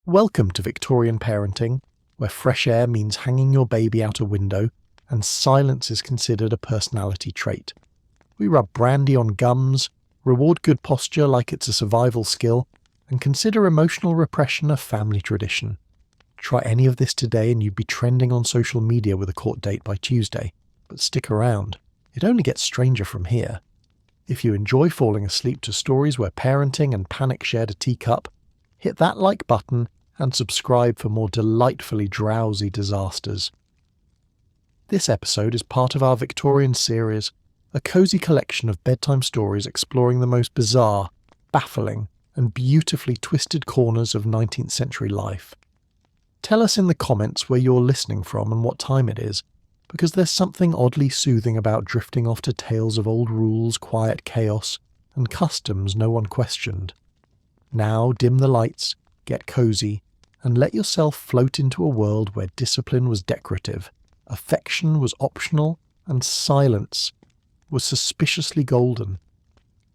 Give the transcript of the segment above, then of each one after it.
Welcome to Victorian parenting, where fresh air means hanging your baby out a window and silence is considered a personality trait. We rub brandy on gums, reward good posture like it's a survival skill, and consider emotional repression a family tradition. Try any of this today and you'd be trending on social media with a court date by Tuesday. But stick around, it only gets stranger from here. If you enjoy falling asleep to stories where parenting and panic shared a teacup, hit that like button and subscribe for more delightfully drowsy disasters. This episode is part of our Victorian series, a cosy collection of bedtime stories exploring the most bizarre, baffling, and beautifully twisted corners of 19th century life. Tell us in the comments where you're listening from and what time it is, because there's something oddly soothing about drifting off to tales of old rules, quiet chaos, and customs no one questioned. Now dim the lights, get cozy, and let yourself float into a world where discipline was decorative, affection was optional, and silence was suspiciously golden.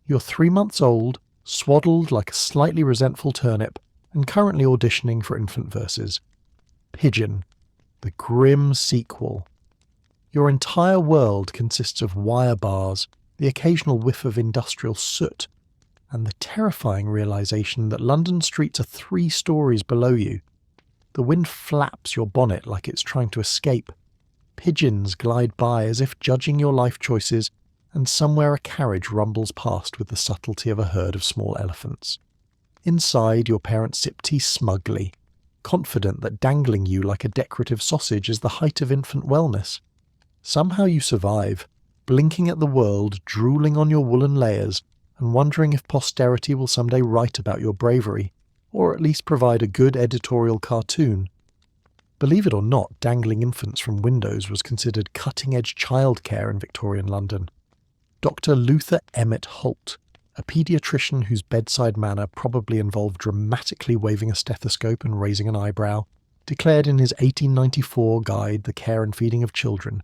You're 3 months old, swaddled like a slightly resentful turnip, and currently auditioning for infant verses. Pigeon, the grim sequel. Your entire world consists of wire bars, the occasional whiff of industrial soot, and the terrifying realization that London streets are 3 stories below you. The wind flaps your bonnet like it's trying to escape. Pigeons glide by as if judging your life choices, and somewhere a carriage rumbles past with the subtlety of a herd of small elephants. Inside, your parents sip tea smugly, confident that dangling you like a decorative sausage is the height of infant wellness. Somehow you survive, blinking at the world, drooling on your woolen layers, and wondering if posterity will someday write about your bravery, or at least provide a good editorial cartoon. Believe it or not, dangling infants from windows was considered cutting-edge childcare in Victorian London. Dr. Luther Emmett Holt, a paediatrician whose bedside manner probably involved dramatically waving a stethoscope and raising an eyebrow, declared in his 1894 guide, The Care and Feeding of Children,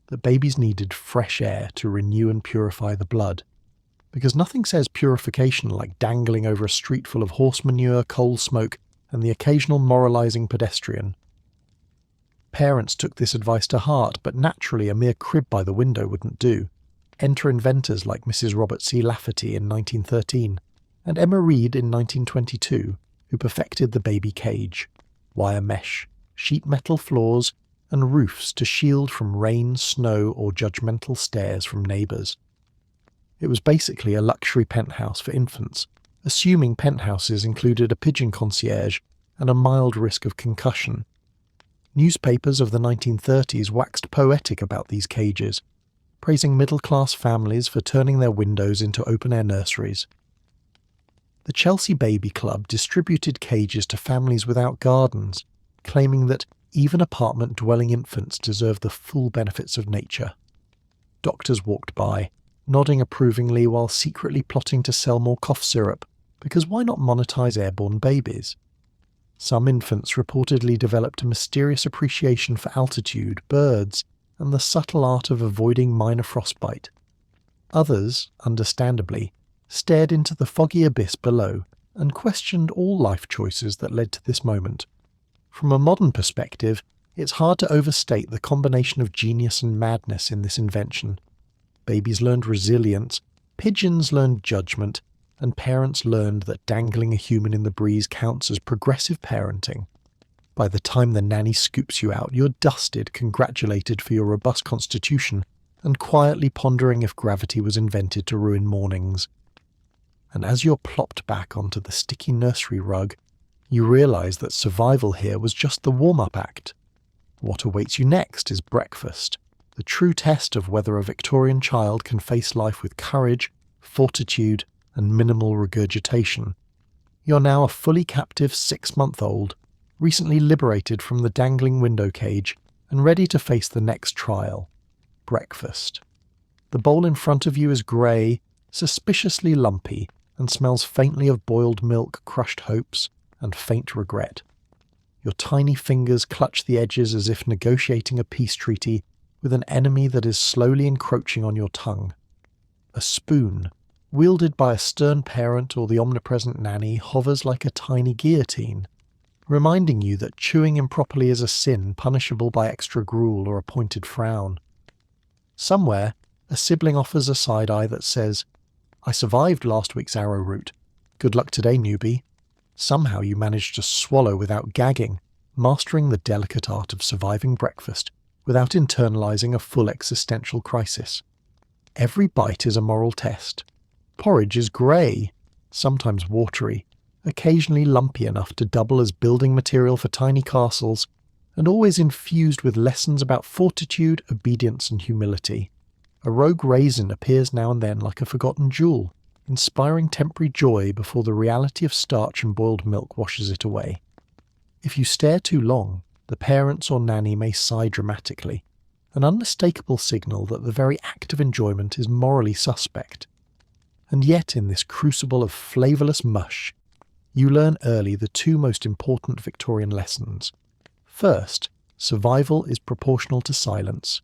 that babies needed fresh air to renew and purify the blood. Because nothing says purification like dangling over a street full of horse manure, coal smoke, and the occasional moralizing pedestrian. Parents took this advice to heart, but naturally a mere crib by the window wouldn't do. Enter inventors like Mrs. Robert C. Lafferty in 1913, and Emma Reed in 1922, who perfected the baby cage. Wire mesh, sheet metal floors, and roofs to shield from rain, snow, or judgmental stares from neighbours. It was basically a luxury penthouse for infants, assuming penthouses included a pigeon concierge and a mild risk of concussion. Newspapers of the 1930s waxed poetic about these cages, praising middle-class families for turning their windows into open-air nurseries. The Chelsea Baby Club distributed cages to families without gardens, claiming that even apartment-dwelling infants deserve the full benefits of nature. Doctors walked by, nodding approvingly while secretly plotting to sell more cough syrup, because why not monetize airborne babies? Some infants reportedly developed a mysterious appreciation for altitude, birds, and the subtle art of avoiding minor frostbite. Others, understandably, stared into the foggy abyss below and questioned all life choices that led to this moment. From a modern perspective, it's hard to overstate the combination of genius and madness in this invention. Babies learned resilience, pigeons learned judgment, and parents learned that dangling a human in the breeze counts as progressive parenting. By the time the nanny scoops you out, you're dusted, congratulated for your robust constitution, and quietly pondering if gravity was invented to ruin mornings. And as you're plopped back onto the sticky nursery rug, you realise that survival here was just the warm-up act. What awaits you next is breakfast, the true test of whether a Victorian child can face life with courage, fortitude, and minimal regurgitation. You're now a fully captive 6-month-old, recently liberated from the dangling window cage and ready to face the next trial. Breakfast. The bowl in front of you is grey, suspiciously lumpy, and smells faintly of boiled milk, crushed hopes, and faint regret. Your tiny fingers clutch the edges as if negotiating a peace treaty with an enemy that is slowly encroaching on your tongue. A spoon, wielded by a stern parent or the omnipresent nanny, hovers like a tiny guillotine, reminding you that chewing improperly is a sin punishable by extra gruel or a pointed frown. Somewhere, a sibling offers a side-eye that says, "I survived last week's arrowroot. Good luck today, newbie." Somehow you manage to swallow without gagging, mastering the delicate art of surviving breakfast without internalizing a full existential crisis. Every bite is a moral test. Porridge is grey, sometimes watery, occasionally lumpy enough to double as building material for tiny castles, and always infused with lessons about fortitude, obedience, and humility. A rogue raisin appears now and then like a forgotten jewel, inspiring temporary joy before the reality of starch and boiled milk washes it away. If you stare too long, the parents or nanny may sigh dramatically, an unmistakable signal that the very act of enjoyment is morally suspect. And yet in this crucible of flavourless mush, you learn early the two most important Victorian lessons. First, survival is proportional to silence.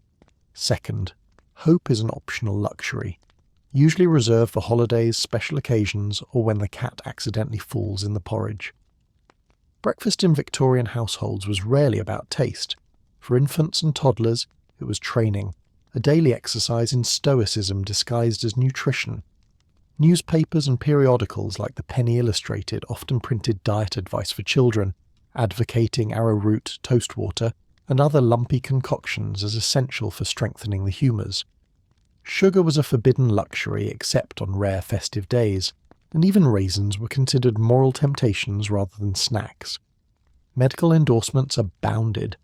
Second, hope is an optional luxury, usually reserved for holidays, special occasions, or when the cat accidentally falls in the porridge. Breakfast in Victorian households was rarely about taste. For infants and toddlers, it was training, a daily exercise in stoicism disguised as nutrition. Newspapers and periodicals like the Penny Illustrated often printed diet advice for children, advocating arrowroot, toast water, and other lumpy concoctions as essential for strengthening the humours. Sugar was a forbidden luxury except on rare festive days, and even raisins were considered moral temptations rather than snacks. Medical endorsements abounded.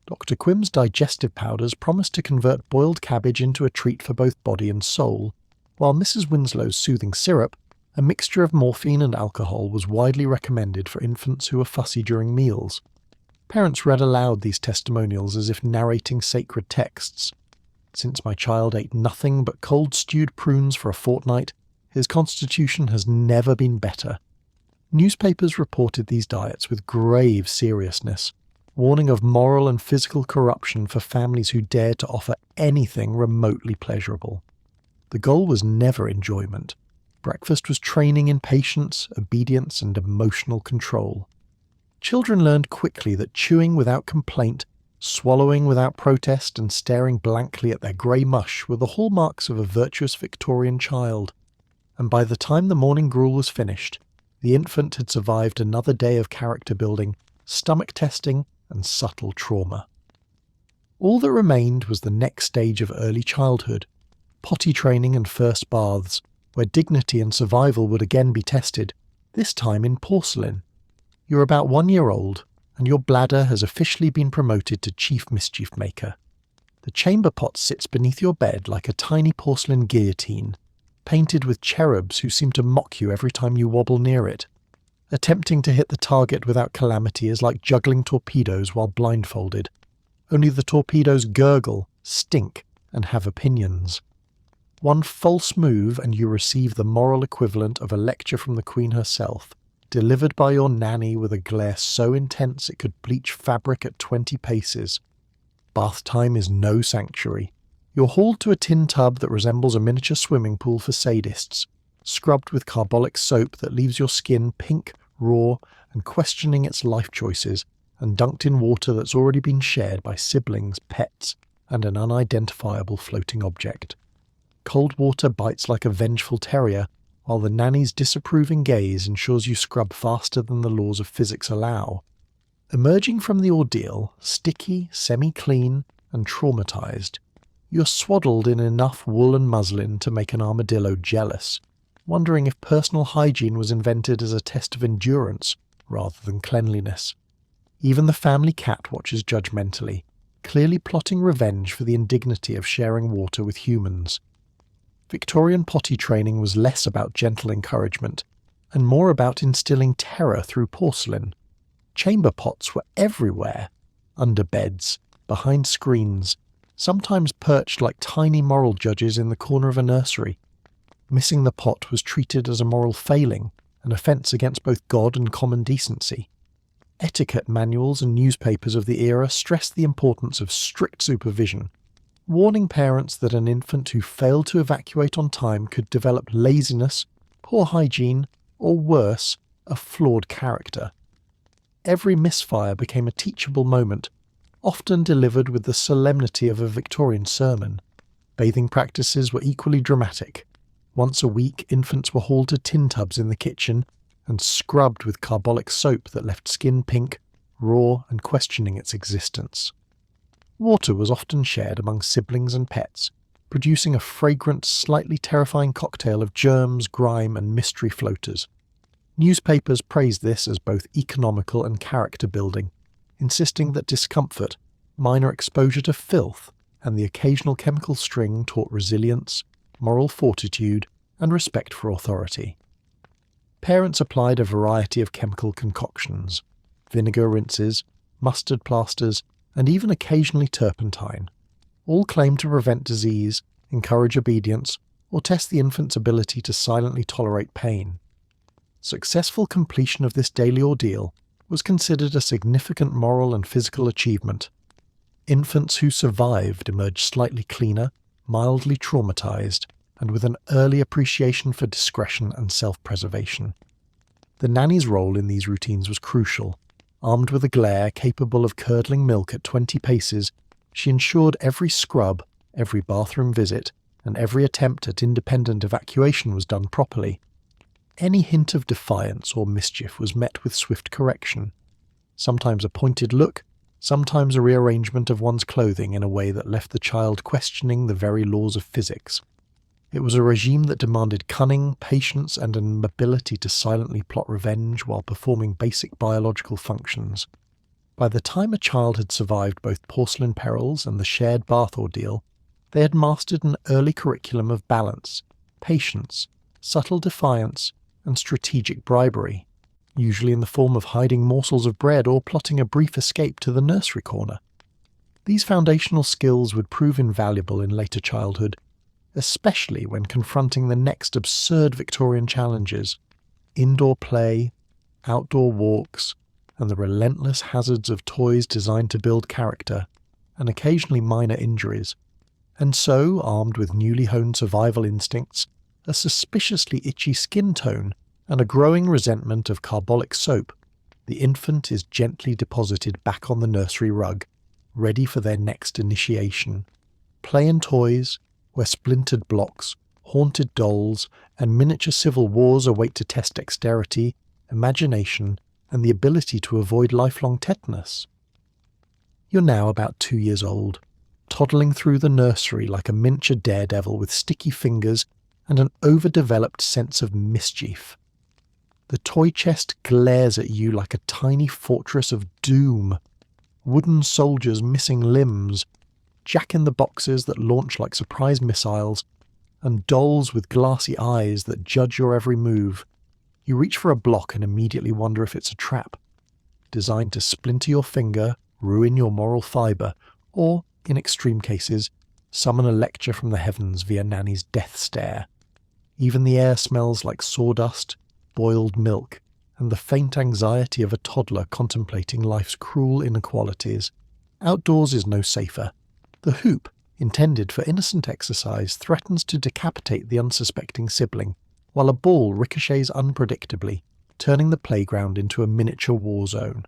Dr. Quim's digestive powders promised to convert boiled cabbage into a treat for both body and soul, while Mrs. Winslow's soothing syrup, a mixture of morphine and alcohol, was widely recommended for infants who were fussy during meals. Parents read aloud these testimonials as if narrating sacred texts. "Since my child ate nothing but cold stewed prunes for a fortnight, his constitution has never been better." Newspapers reported these diets with grave seriousness, warning of moral and physical corruption for families who dared to offer anything remotely pleasurable. The goal was never enjoyment. Breakfast was training in patience, obedience, and emotional control. Children learned quickly that chewing without complaint, swallowing without protest, and staring blankly at their grey mush were the hallmarks of a virtuous Victorian child. And by the time the morning gruel was finished, the infant had survived another day of character building, stomach testing, and subtle trauma. All that remained was the next stage of early childhood, potty training and first baths, where dignity and survival would again be tested, this time in porcelain. You're about 1 year old, and your bladder has officially been promoted to chief mischief maker. The chamber pot sits beneath your bed like a tiny porcelain guillotine, painted with cherubs who seem to mock you every time you wobble near it. Attempting to hit the target without calamity is like juggling torpedoes while blindfolded. Only the torpedoes gurgle, stink, and have opinions. One false move and you receive the moral equivalent of a lecture from the Queen herself, delivered by your nanny with a glare so intense it could bleach fabric at 20 paces. Bath time is no sanctuary. You're hauled to a tin tub that resembles a miniature swimming pool for sadists, scrubbed with carbolic soap that leaves your skin pink, raw, and questioning its life choices, and dunked in water that's already been shared by siblings, pets, and an unidentifiable floating object. Cold water bites like a vengeful terrier, while the nanny's disapproving gaze ensures you scrub faster than the laws of physics allow. Emerging from the ordeal, sticky, semi-clean, and traumatized, you're swaddled in enough wool and muslin to make an armadillo jealous, wondering if personal hygiene was invented as a test of endurance rather than cleanliness. Even the family cat watches judgmentally, clearly plotting revenge for the indignity of sharing water with humans. Victorian potty training was less about gentle encouragement, and more about instilling terror through porcelain. Chamber pots were everywhere, under beds, behind screens, sometimes perched like tiny moral judges in the corner of a nursery. Missing the pot was treated as a moral failing, an offence against both God and common decency. Etiquette manuals and newspapers of the era stressed the importance of strict supervision, warning parents that an infant who failed to evacuate on time could develop laziness, poor hygiene, or worse, a flawed character. every misfire became a teachable moment, often delivered with the solemnity of a Victorian sermon. Bathing practices were equally dramatic. Once a week, infants were hauled to tin tubs in the kitchen and scrubbed with carbolic soap that left skin pink, raw and questioning its existence. Water was often shared among siblings and pets, producing a fragrant, slightly terrifying cocktail of germs, grime and mystery floaters. Newspapers praised this as both economical and character-building, insisting that discomfort, minor exposure to filth, and the occasional chemical string taught resilience, moral fortitude, and respect for authority. Parents applied a variety of chemical concoctions, vinegar rinses, mustard plasters, and even occasionally turpentine. All claimed to prevent disease, encourage obedience, or test the infant's ability to silently tolerate pain. Successful completion of this daily ordeal was considered a significant moral and physical achievement. Infants who survived emerged slightly cleaner, mildly traumatized, and with an early appreciation for discretion and self-preservation. The nanny's role in these routines was crucial. Armed with a glare capable of curdling milk at 20 paces, she ensured every scrub, every bathroom visit, and every attempt at independent evacuation was done properly. Any hint of defiance or mischief was met with swift correction. Sometimes a pointed look, sometimes a rearrangement of one's clothing in a way that left the child questioning the very laws of physics. It was a regime that demanded cunning, patience, and an ability to silently plot revenge while performing basic biological functions. By the time a child had survived both porcelain perils and the shared bath ordeal, they had mastered an early curriculum of balance, patience, subtle defiance, and strategic bribery, usually in the form of hiding morsels of bread or plotting a brief escape to the nursery corner. These foundational skills would prove invaluable in later childhood, especially when confronting the next absurd Victorian challenges: indoor play, outdoor walks, and the relentless hazards of toys designed to build character, and occasionally minor injuries. And so, armed with newly honed survival instincts, a suspiciously itchy skin tone, and a growing resentment of carbolic soap, the infant is gently deposited back on the nursery rug, ready for their next initiation. Play and toys, where splintered blocks, haunted dolls, and miniature civil wars await to test dexterity, imagination, and the ability to avoid lifelong tetanus. You're now about 2 years old, toddling through the nursery like a miniature daredevil with sticky fingers and an overdeveloped sense of mischief. The toy chest glares at you like a tiny fortress of doom. Wooden soldiers missing limbs, jack-in-the-boxes that launch like surprise missiles, and dolls with glassy eyes that judge your every move. You reach for a block and immediately wonder if it's a trap, designed to splinter your finger, ruin your moral fibre, or, in extreme cases, summon a lecture from the heavens via Nanny's death stare. Even the air smells like sawdust, boiled milk, and the faint anxiety of a toddler contemplating life's cruel inequalities. Outdoors is no safer. The hoop, intended for innocent exercise, threatens to decapitate the unsuspecting sibling, while a ball ricochets unpredictably, turning the playground into a miniature war zone.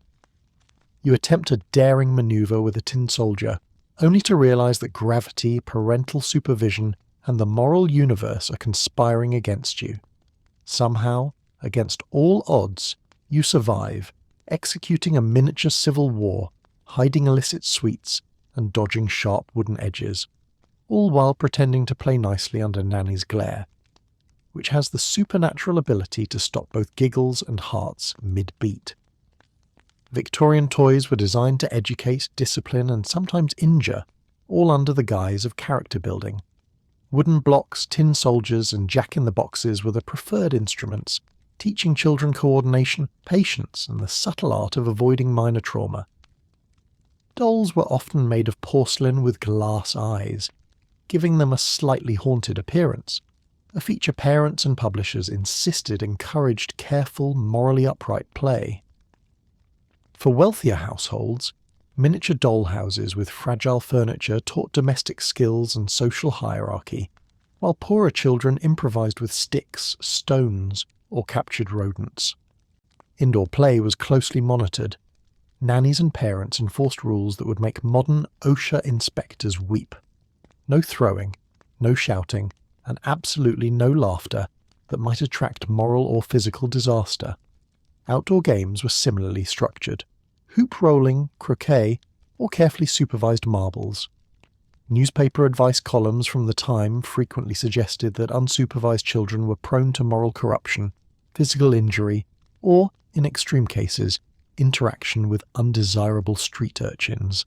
You attempt a daring maneuver with a tin soldier, only to realize that gravity, parental supervision, and the moral universe are conspiring against you. Somehow, against all odds, you survive, executing a miniature civil war, hiding illicit sweets, and dodging sharp wooden edges, all while pretending to play nicely under Nanny's glare, which has the supernatural ability to stop both giggles and hearts mid-beat. Victorian toys were designed to educate, discipline, and sometimes injure, all under the guise of character building. Wooden blocks, tin soldiers, and jack-in-the-boxes were the preferred instruments, teaching children coordination, patience, and the subtle art of avoiding minor trauma. Dolls were often made of porcelain with glass eyes, giving them a slightly haunted appearance, a feature parents and publishers insisted encouraged careful, morally upright play. For wealthier households, miniature dollhouses with fragile furniture taught domestic skills and social hierarchy, while poorer children improvised with sticks, stones, or captured rodents. Indoor play was closely monitored, nannies and parents enforced rules that would make modern OSHA inspectors weep. No throwing, no shouting, and absolutely no laughter that might attract moral or physical disaster. Outdoor games were similarly structured: hoop rolling, croquet, or carefully supervised marbles. Newspaper advice columns from the time frequently suggested that unsupervised children were prone to moral corruption, physical injury, or, in extreme cases, interaction with undesirable street urchins.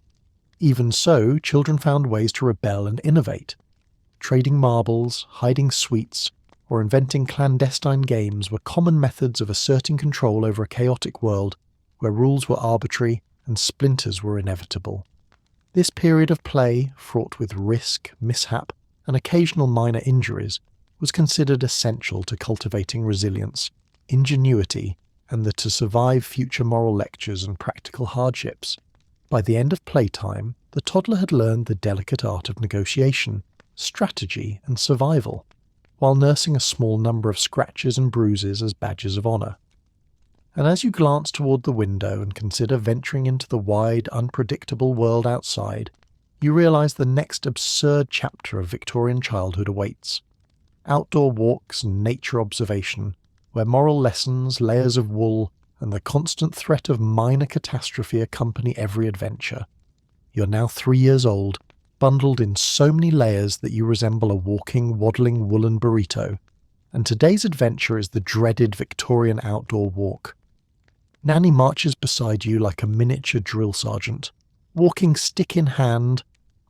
Even so, children found ways to rebel and innovate. Trading marbles, hiding sweets, or inventing clandestine games were common methods of asserting control over a chaotic world where rules were arbitrary and splinters were inevitable. This period of play, fraught with risk, mishap, and occasional minor injuries, was considered essential to cultivating resilience, ingenuity, and to survive future moral lectures and practical hardships. By the end of playtime, the toddler had learned the delicate art of negotiation, strategy, and survival, while nursing a small number of scratches and bruises as badges of honour. And as you glance toward the window and consider venturing into the wide, unpredictable world outside, you realise the next absurd chapter of Victorian childhood awaits. Outdoor walks and nature observation, where moral lessons, layers of wool, and the constant threat of minor catastrophe accompany every adventure. You're now 3 years old, bundled in so many layers that you resemble a walking, waddling woolen burrito, and today's adventure is the dreaded Victorian outdoor walk. Nanny marches beside you like a miniature drill sergeant, walking stick in hand,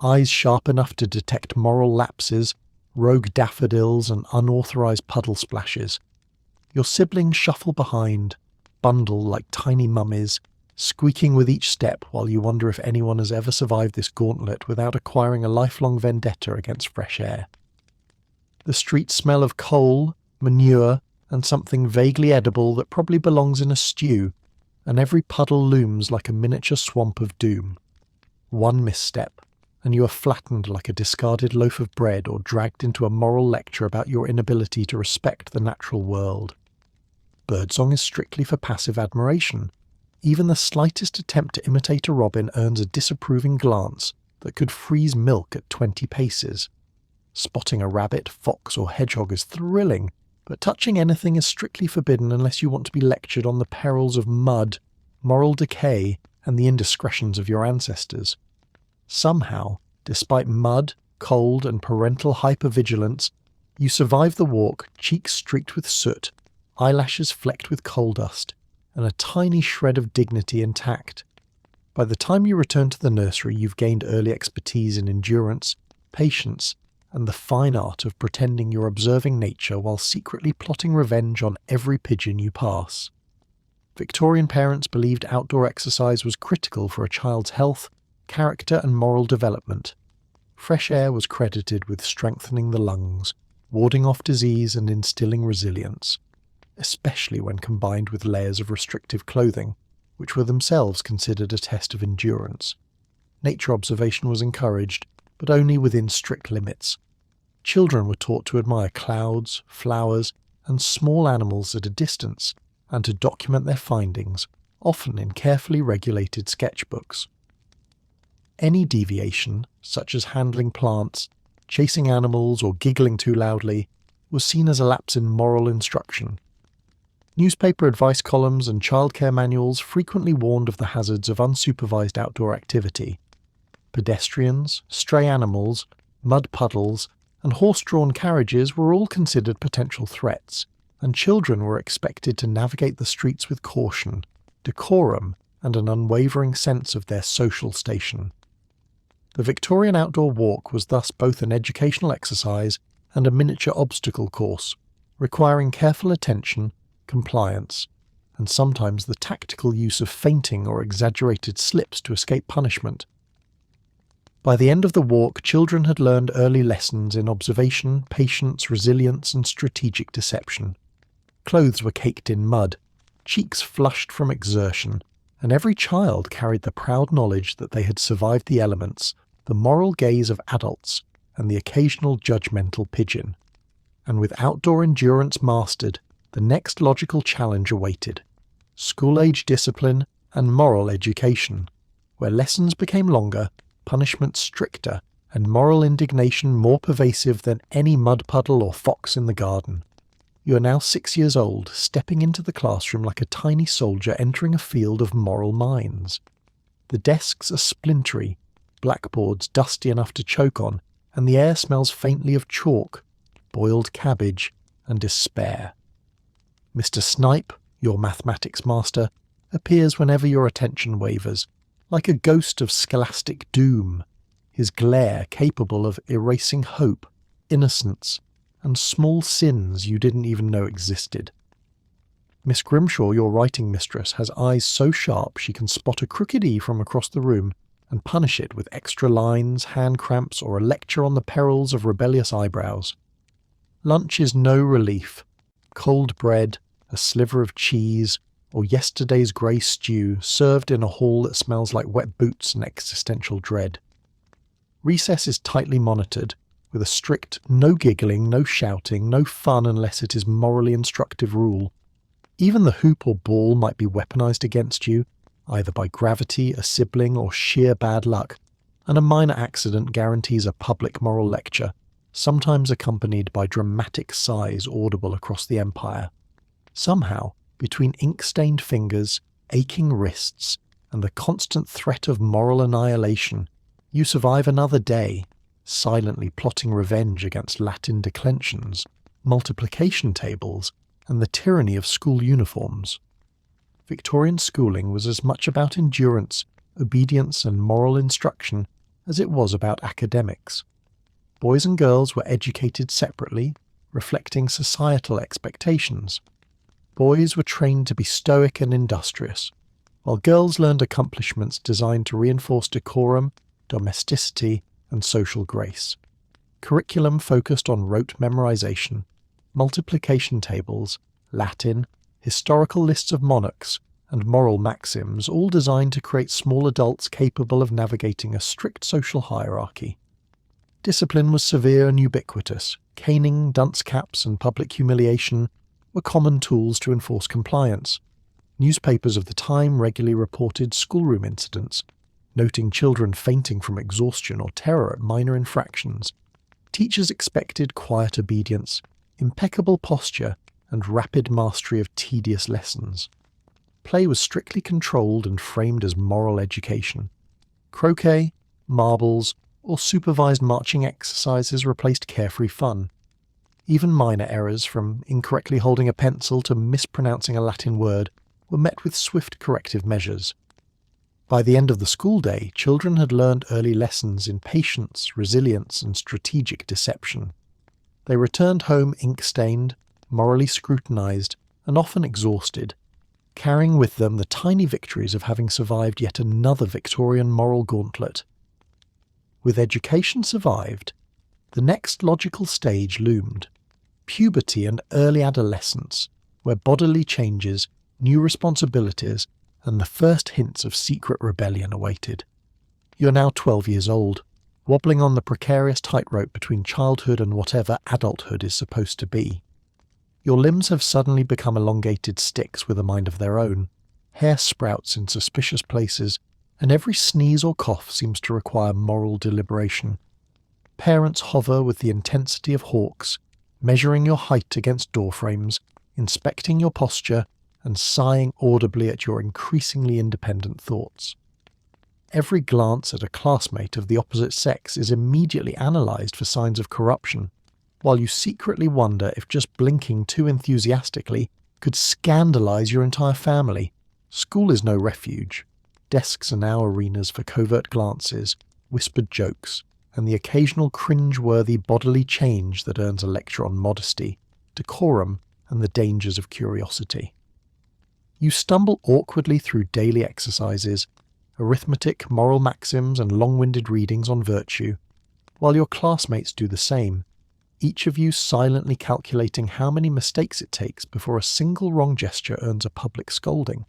eyes sharp enough to detect moral lapses, rogue daffodils and unauthorised puddle splashes. Your siblings shuffle behind, bundle like tiny mummies, squeaking with each step while you wonder if anyone has ever survived this gauntlet without acquiring a lifelong vendetta against fresh air. The streets smell of coal, manure, and something vaguely edible that probably belongs in a stew, and every puddle looms like a miniature swamp of doom. One misstep, and you are flattened like a discarded loaf of bread or dragged into a moral lecture about your inability to respect the natural world. Birdsong is strictly for passive admiration. Even the slightest attempt to imitate a robin earns a disapproving glance that could freeze milk at 20 paces. Spotting a rabbit, fox, or hedgehog is thrilling, but touching anything is strictly forbidden unless you want to be lectured on the perils of mud, moral decay, and the indiscretions of your ancestors. Somehow, despite mud, cold, and parental hypervigilance, you survive the walk, cheeks streaked with soot, eyelashes flecked with coal dust, and a tiny shred of dignity intact. By the time you return to the nursery, you've gained early expertise in endurance, patience, and the fine art of pretending you're observing nature while secretly plotting revenge on every pigeon you pass. Victorian parents believed outdoor exercise was critical for a child's health, character, and moral development. Fresh air was credited with strengthening the lungs, warding off disease and instilling resilience, especially when combined with layers of restrictive clothing, which were themselves considered a test of endurance. Nature observation was encouraged, but only within strict limits. Children were taught to admire clouds, flowers, and small animals at a distance, and to document their findings, often in carefully regulated sketchbooks. Any deviation, such as handling plants, chasing animals, or giggling too loudly, was seen as a lapse in moral instruction. Newspaper advice columns and childcare manuals frequently warned of the hazards of unsupervised outdoor activity. Pedestrians, stray animals, mud puddles, and horse-drawn carriages were all considered potential threats, and children were expected to navigate the streets with caution, decorum, and an unwavering sense of their social station. The Victorian outdoor walk was thus both an educational exercise and a miniature obstacle course, requiring careful attention, compliance, and sometimes the tactical use of feinting or exaggerated slips to escape punishment. By the end of the walk, children had learned early lessons in observation, patience, resilience, and strategic deception. Clothes were caked in mud, cheeks flushed from exertion, and every child carried the proud knowledge that they had survived the elements, the moral gaze of adults, and the occasional judgmental pigeon. And with outdoor endurance mastered, the next logical challenge awaited: school-age discipline, and moral education, where lessons became longer, punishment stricter, and moral indignation more pervasive than any mud puddle or fox in the garden. You are now 6 years old, stepping into the classroom like a tiny soldier entering a field of moral mines. The desks are splintery, blackboards dusty enough to choke on, and the air smells faintly of chalk, boiled cabbage, and despair. Mr. Snipe, your mathematics master, appears whenever your attention wavers, like a ghost of scholastic doom, his glare capable of erasing hope, innocence, and small sins you didn't even know existed. Miss Grimshaw, your writing mistress, has eyes so sharp she can spot a crooked E from across the room and punish it with extra lines, hand cramps, or a lecture on the perils of rebellious eyebrows. Lunch is no relief. Cold bread, a sliver of cheese, or yesterday's grey stew served in a hall that smells like wet boots and existential dread. Recess is tightly monitored, with a strict no giggling, no shouting, no fun unless it is morally instructive rule. Even the hoop or ball might be weaponized against you, either by gravity, a sibling, or sheer bad luck, and a minor accident guarantees a public moral lecture, sometimes accompanied by dramatic sighs audible across the empire. Somehow, between ink-stained fingers, aching wrists, and the constant threat of moral annihilation, you survive another day, silently plotting revenge against Latin declensions, multiplication tables, and the tyranny of school uniforms. Victorian schooling was as much about endurance, obedience, and moral instruction as it was about academics. Boys and girls were educated separately, reflecting societal expectations. Boys were trained to be stoic and industrious, while girls learned accomplishments designed to reinforce decorum, domesticity, and social grace. Curriculum focused on rote memorization, multiplication tables, Latin, historical lists of monarchs, and moral maxims, all designed to create small adults capable of navigating a strict social hierarchy. Discipline was severe and ubiquitous. Caning, dunce caps, and public humiliation were common tools to enforce compliance. Newspapers of the time regularly reported schoolroom incidents, noting children fainting from exhaustion or terror at minor infractions. Teachers expected quiet obedience, impeccable posture, and rapid mastery of tedious lessons. Play was strictly controlled and framed as moral education. Croquet, marbles, or supervised marching exercises replaced carefree fun. Even minor errors, from incorrectly holding a pencil to mispronouncing a Latin word, were met with swift corrective measures. By the end of the school day, children had learned early lessons in patience, resilience, and strategic deception. They returned home ink-stained, morally scrutinized, and often exhausted, carrying with them the tiny victories of having survived yet another Victorian moral gauntlet. With education survived, the next logical stage loomed: puberty and early adolescence, where bodily changes, new responsibilities, and the first hints of secret rebellion awaited. You're now 12 years old, wobbling on the precarious tightrope between childhood and whatever adulthood is supposed to be. Your limbs have suddenly become elongated sticks with a mind of their own. Hair sprouts in suspicious places, and every sneeze or cough seems to require moral deliberation. Parents hover with the intensity of hawks, measuring your height against doorframes, inspecting your posture, and sighing audibly at your increasingly independent thoughts. Every glance at a classmate of the opposite sex is immediately analysed for signs of corruption, while you secretly wonder if just blinking too enthusiastically could scandalise your entire family. School is no refuge. Desks are now arenas for covert glances, whispered jokes, and the occasional cringe-worthy bodily change that earns a lecture on modesty, decorum, and the dangers of curiosity. You stumble awkwardly through daily exercises, arithmetic, moral maxims, and long-winded readings on virtue, while your classmates do the same, each of you silently calculating how many mistakes it takes before a single wrong gesture earns a public scolding.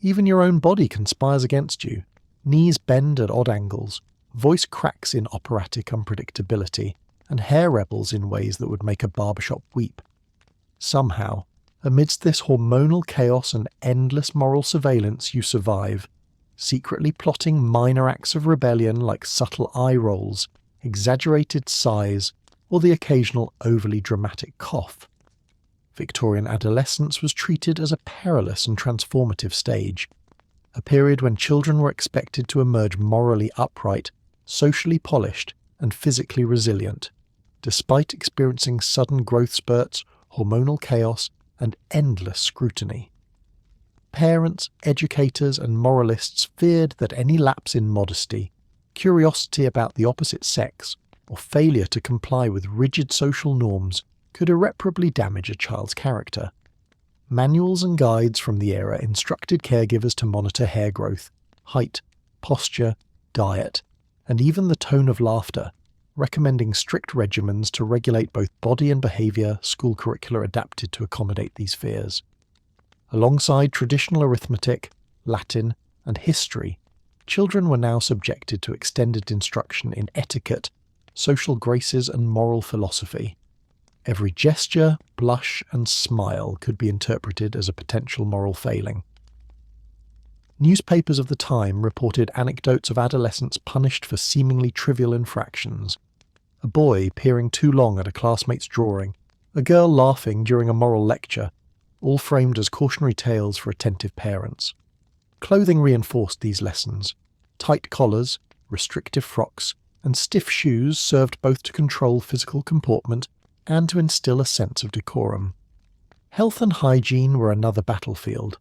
Even your own body conspires against you. Knees bend at odd angles, voice cracks in operatic unpredictability, and hair rebels in ways that would make a barbershop weep. Somehow, Amidst this hormonal chaos and endless moral surveillance, you survive, secretly plotting minor acts of rebellion like subtle eye rolls, exaggerated sighs, or the occasional overly dramatic cough. Victorian adolescence was treated as a perilous and transformative stage, a period when children were expected to emerge morally upright, socially polished, and physically resilient, despite experiencing sudden growth spurts, hormonal chaos, and endless scrutiny. Parents, educators, and moralists feared that any lapse in modesty, curiosity about the opposite sex, or failure to comply with rigid social norms could irreparably damage a child's character. Manuals and guides from the era instructed caregivers to monitor hair growth, height, posture, diet, and even the tone of laughter, recommending strict regimens to regulate both body and behaviour, school curricula adapted to accommodate these fears. Alongside traditional arithmetic, Latin, and history, children were now subjected to extended instruction in etiquette, social graces, and moral philosophy. Every gesture, blush, and smile could be interpreted as a potential moral failing. Newspapers of the time reported anecdotes of adolescents punished for seemingly trivial infractions. A boy peering too long at a classmate's drawing, a girl laughing during a moral lecture, all framed as cautionary tales for attentive parents. Clothing reinforced these lessons. Tight collars, restrictive frocks, and stiff shoes served both to control physical comportment and to instill a sense of decorum. Health and hygiene were another battlefield.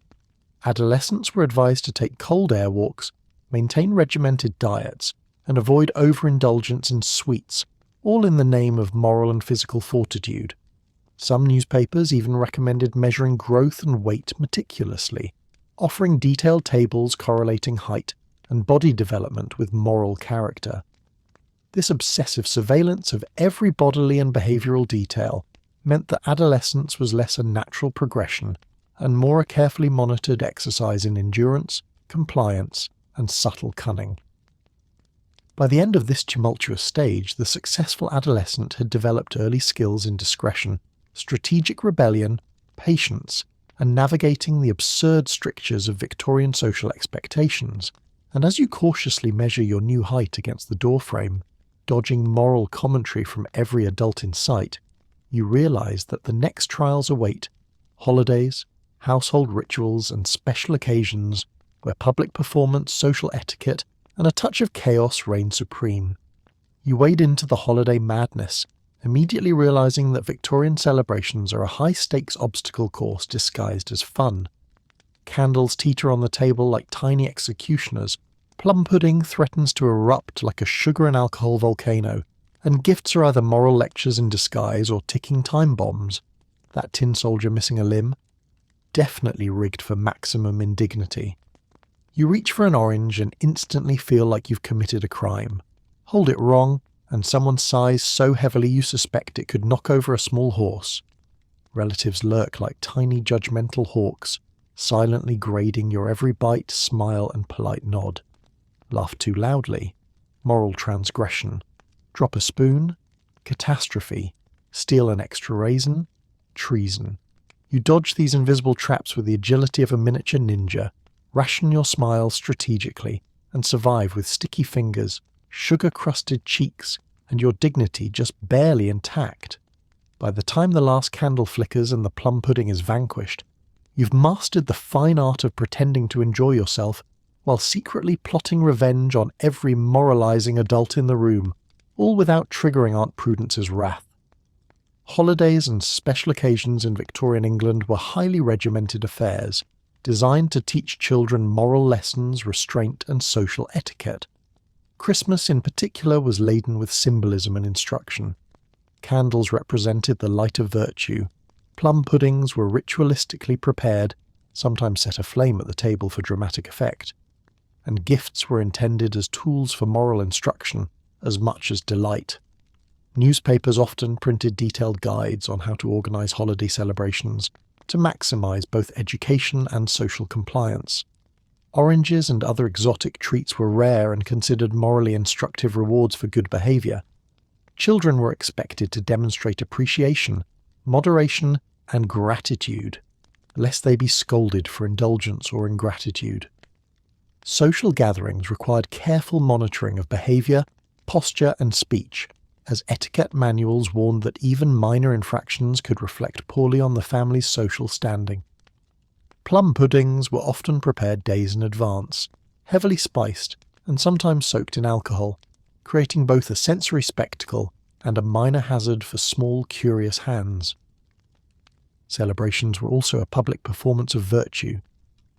Adolescents were advised to take cold air walks, maintain regimented diets, and avoid overindulgence in sweets, all in the name of moral and physical fortitude. Some newspapers even recommended measuring growth and weight meticulously, offering detailed tables correlating height and body development with moral character. This obsessive surveillance of every bodily and behavioural detail meant that adolescence was less a natural progression and more a carefully monitored exercise in endurance, compliance, and subtle cunning. By the end of this tumultuous stage, the successful adolescent had developed early skills in discretion, strategic rebellion, patience, and navigating the absurd strictures of Victorian social expectations. And as you cautiously measure your new height against the doorframe, dodging moral commentary from every adult in sight, you realise that the next trials await: holidays, household rituals, and special occasions where public performance, social etiquette, and a touch of chaos reign supreme. You wade into the holiday madness, immediately realising that Victorian celebrations are a high-stakes obstacle course disguised as fun. Candles teeter on the table like tiny executioners, plum pudding threatens to erupt like a sugar and alcohol volcano, and gifts are either moral lectures in disguise or ticking time bombs. That tin soldier missing a limb? Definitely rigged for maximum indignity. You reach for an orange and instantly feel like you've committed a crime. Hold it wrong, and someone sighs so heavily you suspect it could knock over a small horse. Relatives lurk like tiny judgmental hawks, silently grading your every bite, smile, and polite nod. Laugh too loudly? Moral transgression. Drop a spoon? Catastrophe. Steal an extra raisin? Treason. You dodge these invisible traps with the agility of a miniature ninja, ration your smile strategically, and survive with sticky fingers, sugar-crusted cheeks, and your dignity just barely intact. By the time the last candle flickers and the plum pudding is vanquished, you've mastered the fine art of pretending to enjoy yourself while secretly plotting revenge on every moralising adult in the room, all without triggering Aunt Prudence's wrath. Holidays and special occasions in Victorian England were highly regimented affairs, designed to teach children moral lessons, restraint, and social etiquette. Christmas in particular was laden with symbolism and instruction. Candles represented the light of virtue. Plum puddings were ritualistically prepared, sometimes set aflame at the table for dramatic effect. And gifts were intended as tools for moral instruction, as much as delight. Newspapers often printed detailed guides on how to organise holiday celebrations to maximise both education and social compliance. Oranges and other exotic treats were rare and considered morally instructive rewards for good behaviour. Children were expected to demonstrate appreciation, moderation, and gratitude lest they be scolded for indulgence or ingratitude. Social gatherings required careful monitoring of behaviour, posture and speech, as etiquette manuals warned that even minor infractions could reflect poorly on the family's social standing. Plum puddings were often prepared days in advance, heavily spiced and sometimes soaked in alcohol, creating both a sensory spectacle and a minor hazard for small, curious hands. Celebrations were also a public performance of virtue.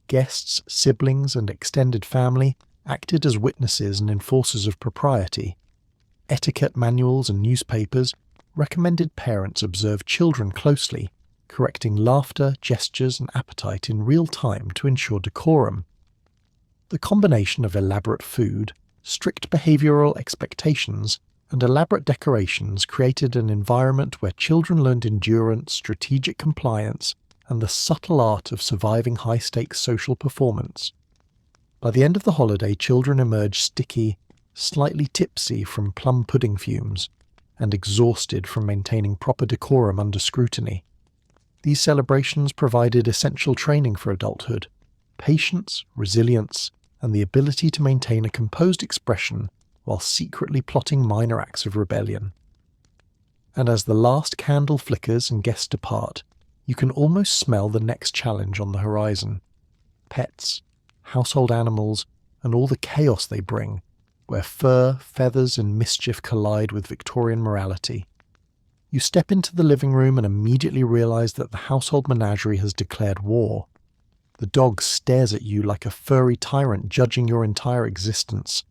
Guests, siblings and extended family acted as witnesses and enforcers of propriety. Etiquette manuals and newspapers recommended parents observe children closely, correcting laughter, gestures and appetite in real time to ensure decorum. The combination of elaborate food, strict behavioural expectations and elaborate decorations created an environment where children learned endurance, strategic compliance and the subtle art of surviving high-stakes social performance. By the end of the holiday, children emerged sticky, slightly tipsy from plum pudding fumes, and exhausted from maintaining proper decorum under scrutiny. These celebrations provided essential training for adulthood: patience, resilience, and the ability to maintain a composed expression while secretly plotting minor acts of rebellion. And as the last candle flickers and guests depart, you can almost smell the next challenge on the horizon. Pets, household animals, and all the chaos they bring, where fur, feathers, and mischief collide with Victorian morality. You step into the living room and immediately realize that the household menagerie has declared war. The dog stares at you like a furry tyrant judging your entire existence.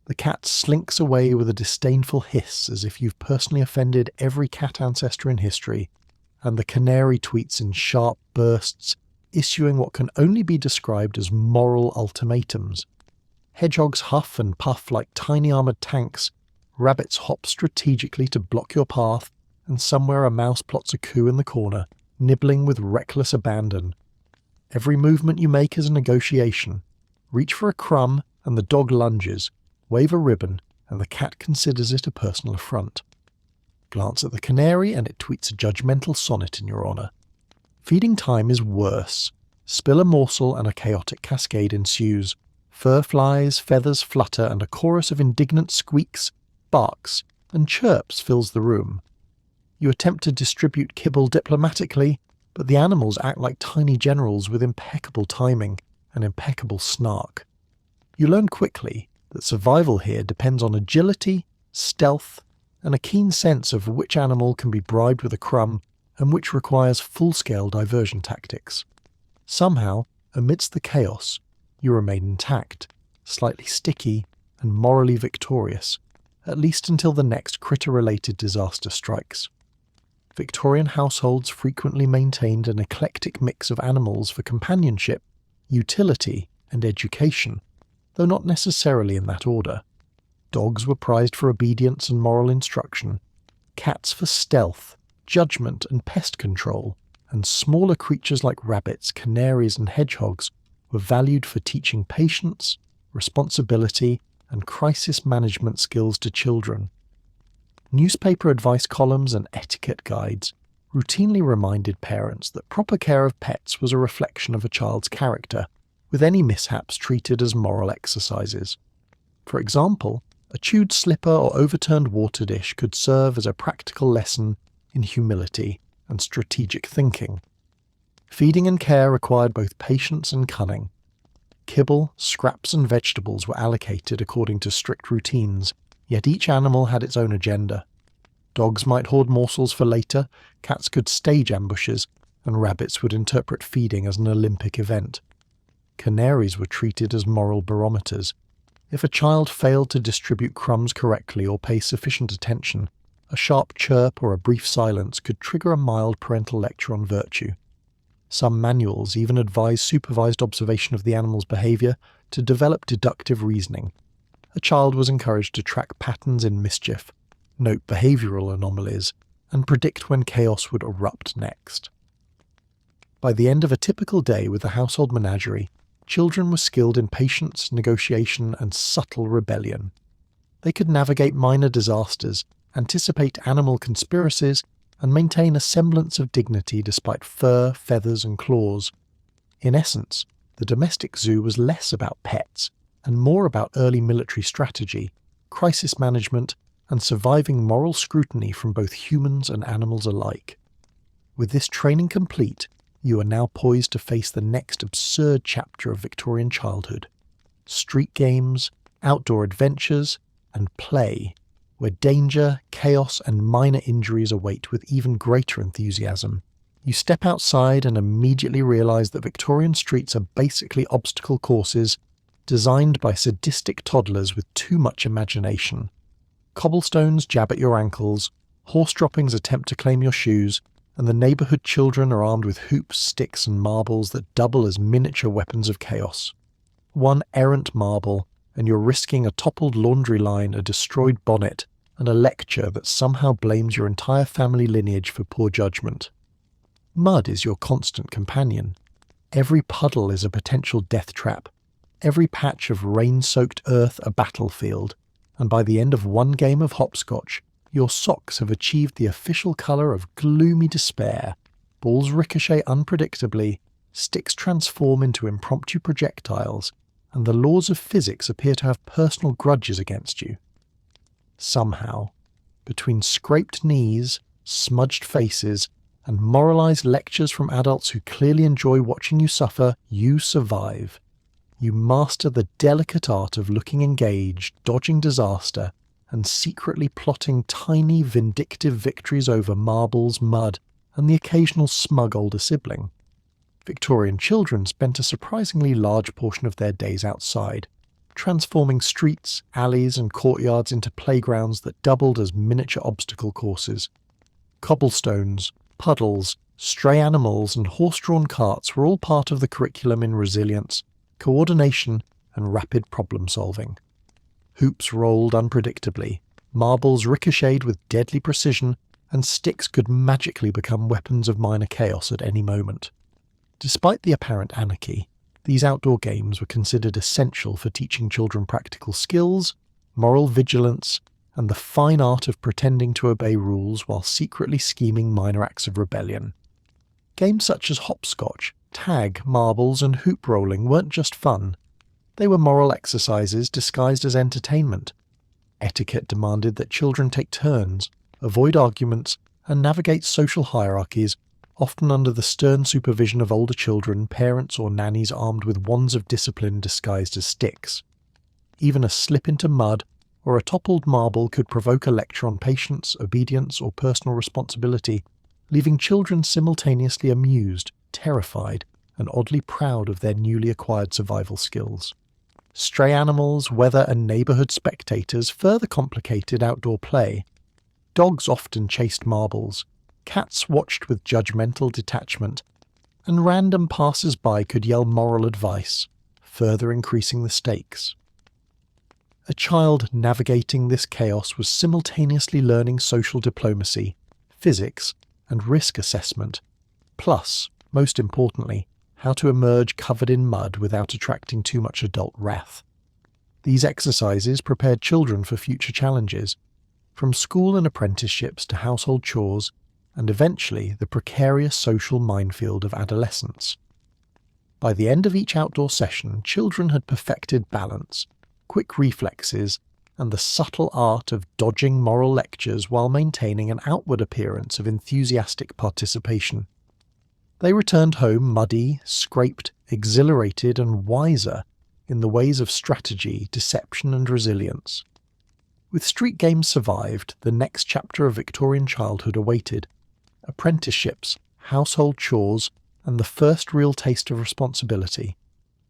The cat slinks away with a disdainful hiss as if you've personally offended every cat ancestor in history, and the canary tweets in sharp bursts, issuing what can only be described as moral ultimatums. Hedgehogs huff and puff like tiny armoured tanks, rabbits hop strategically to block your path, and somewhere a mouse plots a coup in the corner, nibbling with reckless abandon. Every movement you make is a negotiation. Reach for a crumb and the dog lunges, wave a ribbon and the cat considers it a personal affront. Glance at the canary and it tweets a judgmental sonnet in your honour. Feeding time is worse. Spill a morsel and a chaotic cascade ensues. Fur flies, feathers flutter and a chorus of indignant squeaks, barks and chirps fills the room. You attempt to distribute kibble diplomatically, but the animals act like tiny generals with impeccable timing and impeccable snark. You learn quickly that survival here depends on agility, stealth, and a keen sense of which animal can be bribed with a crumb and which requires full-scale diversion tactics. Somehow, amidst the chaos, you remain intact, slightly sticky, and morally victorious, at least until the next critter-related disaster strikes. Victorian households frequently maintained an eclectic mix of animals for companionship, utility, and education, though not necessarily in that order. Dogs were prized for obedience and moral instruction, cats for stealth, judgment, and pest control, and smaller creatures like rabbits, canaries, and hedgehogs were valued for teaching patience, responsibility, and crisis management skills to children. Newspaper advice columns and etiquette guides routinely reminded parents that proper care of pets was a reflection of a child's character, with any mishaps treated as moral exercises. For example, a chewed slipper or overturned water dish could serve as a practical lesson in humility and strategic thinking. Feeding and care required both patience and cunning. Kibble, scraps and vegetables were allocated according to strict routines, yet each animal had its own agenda. Dogs might hoard morsels for later, cats could stage ambushes, and rabbits would interpret feeding as an Olympic event. Canaries were treated as moral barometers. If a child failed to distribute crumbs correctly or pay sufficient attention, a sharp chirp or a brief silence could trigger a mild parental lecture on virtue. Some manuals even advise supervised observation of the animal's behaviour to develop deductive reasoning. A child was encouraged to track patterns in mischief, note behavioural anomalies, and predict when chaos would erupt next. By the end of a typical day with the household menagerie, children were skilled in patience, negotiation, and subtle rebellion. They could navigate minor disasters, anticipate animal conspiracies, and maintain a semblance of dignity despite fur, feathers and claws. In essence, the domestic zoo was less about pets and more about early military strategy, crisis management, and surviving moral scrutiny from both humans and animals alike. With this training complete, you are now poised to face the next absurd chapter of Victorian childhood. Street games, outdoor adventures, and play, where danger, chaos, and minor injuries await with even greater enthusiasm. You step outside and immediately realise that Victorian streets are basically obstacle courses designed by sadistic toddlers with too much imagination. Cobblestones jab at your ankles, horse droppings attempt to claim your shoes, and the neighbourhood children are armed with hoops, sticks and marbles that double as miniature weapons of chaos. One errant marble, and you're risking a toppled laundry line, a destroyed bonnet, and a lecture that somehow blames your entire family lineage for poor judgment. Mud is your constant companion. Every puddle is a potential death trap, every patch of rain-soaked earth a battlefield, and by the end of one game of hopscotch, your socks have achieved the official colour of gloomy despair, balls ricochet unpredictably, sticks transform into impromptu projectiles, and the laws of physics appear to have personal grudges against you. Somehow, between scraped knees, smudged faces, and moralised lectures from adults who clearly enjoy watching you suffer, you survive. You master the delicate art of looking engaged, dodging disaster, and secretly plotting tiny vindictive victories over marbles, mud, and the occasional smug older sibling. Victorian children spent a surprisingly large portion of their days outside, transforming streets, alleys and courtyards into playgrounds that doubled as miniature obstacle courses. Cobblestones, puddles, stray animals and horse-drawn carts were all part of the curriculum in resilience, coordination and rapid problem-solving. Hoops rolled unpredictably, marbles ricocheted with deadly precision, and sticks could magically become weapons of minor chaos at any moment. Despite the apparent anarchy, these outdoor games were considered essential for teaching children practical skills, moral vigilance, and the fine art of pretending to obey rules while secretly scheming minor acts of rebellion. Games such as hopscotch, tag, marbles, and hoop rolling weren't just fun. They were moral exercises disguised as entertainment. Etiquette demanded that children take turns, avoid arguments, and navigate social hierarchies, often under the stern supervision of older children, parents or nannies armed with wands of discipline disguised as sticks. Even a slip into mud or a toppled marble could provoke a lecture on patience, obedience, or personal responsibility, leaving children simultaneously amused, terrified, and oddly proud of their newly acquired survival skills. Stray animals, weather, and neighbourhood spectators further complicated outdoor play. Dogs often chased marbles, cats watched with judgmental detachment, and random passers-by could yell moral advice, further increasing the stakes. A child navigating this chaos was simultaneously learning social diplomacy, physics, and risk assessment, plus, most importantly, how to emerge covered in mud without attracting too much adult wrath. These exercises prepared children for future challenges, from school and apprenticeships to household chores, and eventually the precarious social minefield of adolescence. By the end of each outdoor session, children had perfected balance, quick reflexes, and the subtle art of dodging moral lectures while maintaining an outward appearance of enthusiastic participation. They returned home muddy, scraped, exhilarated, and wiser in the ways of strategy, deception, and resilience. With street games survived, the next chapter of Victorian childhood awaited. Apprenticeships, household chores, and the first real taste of responsibility.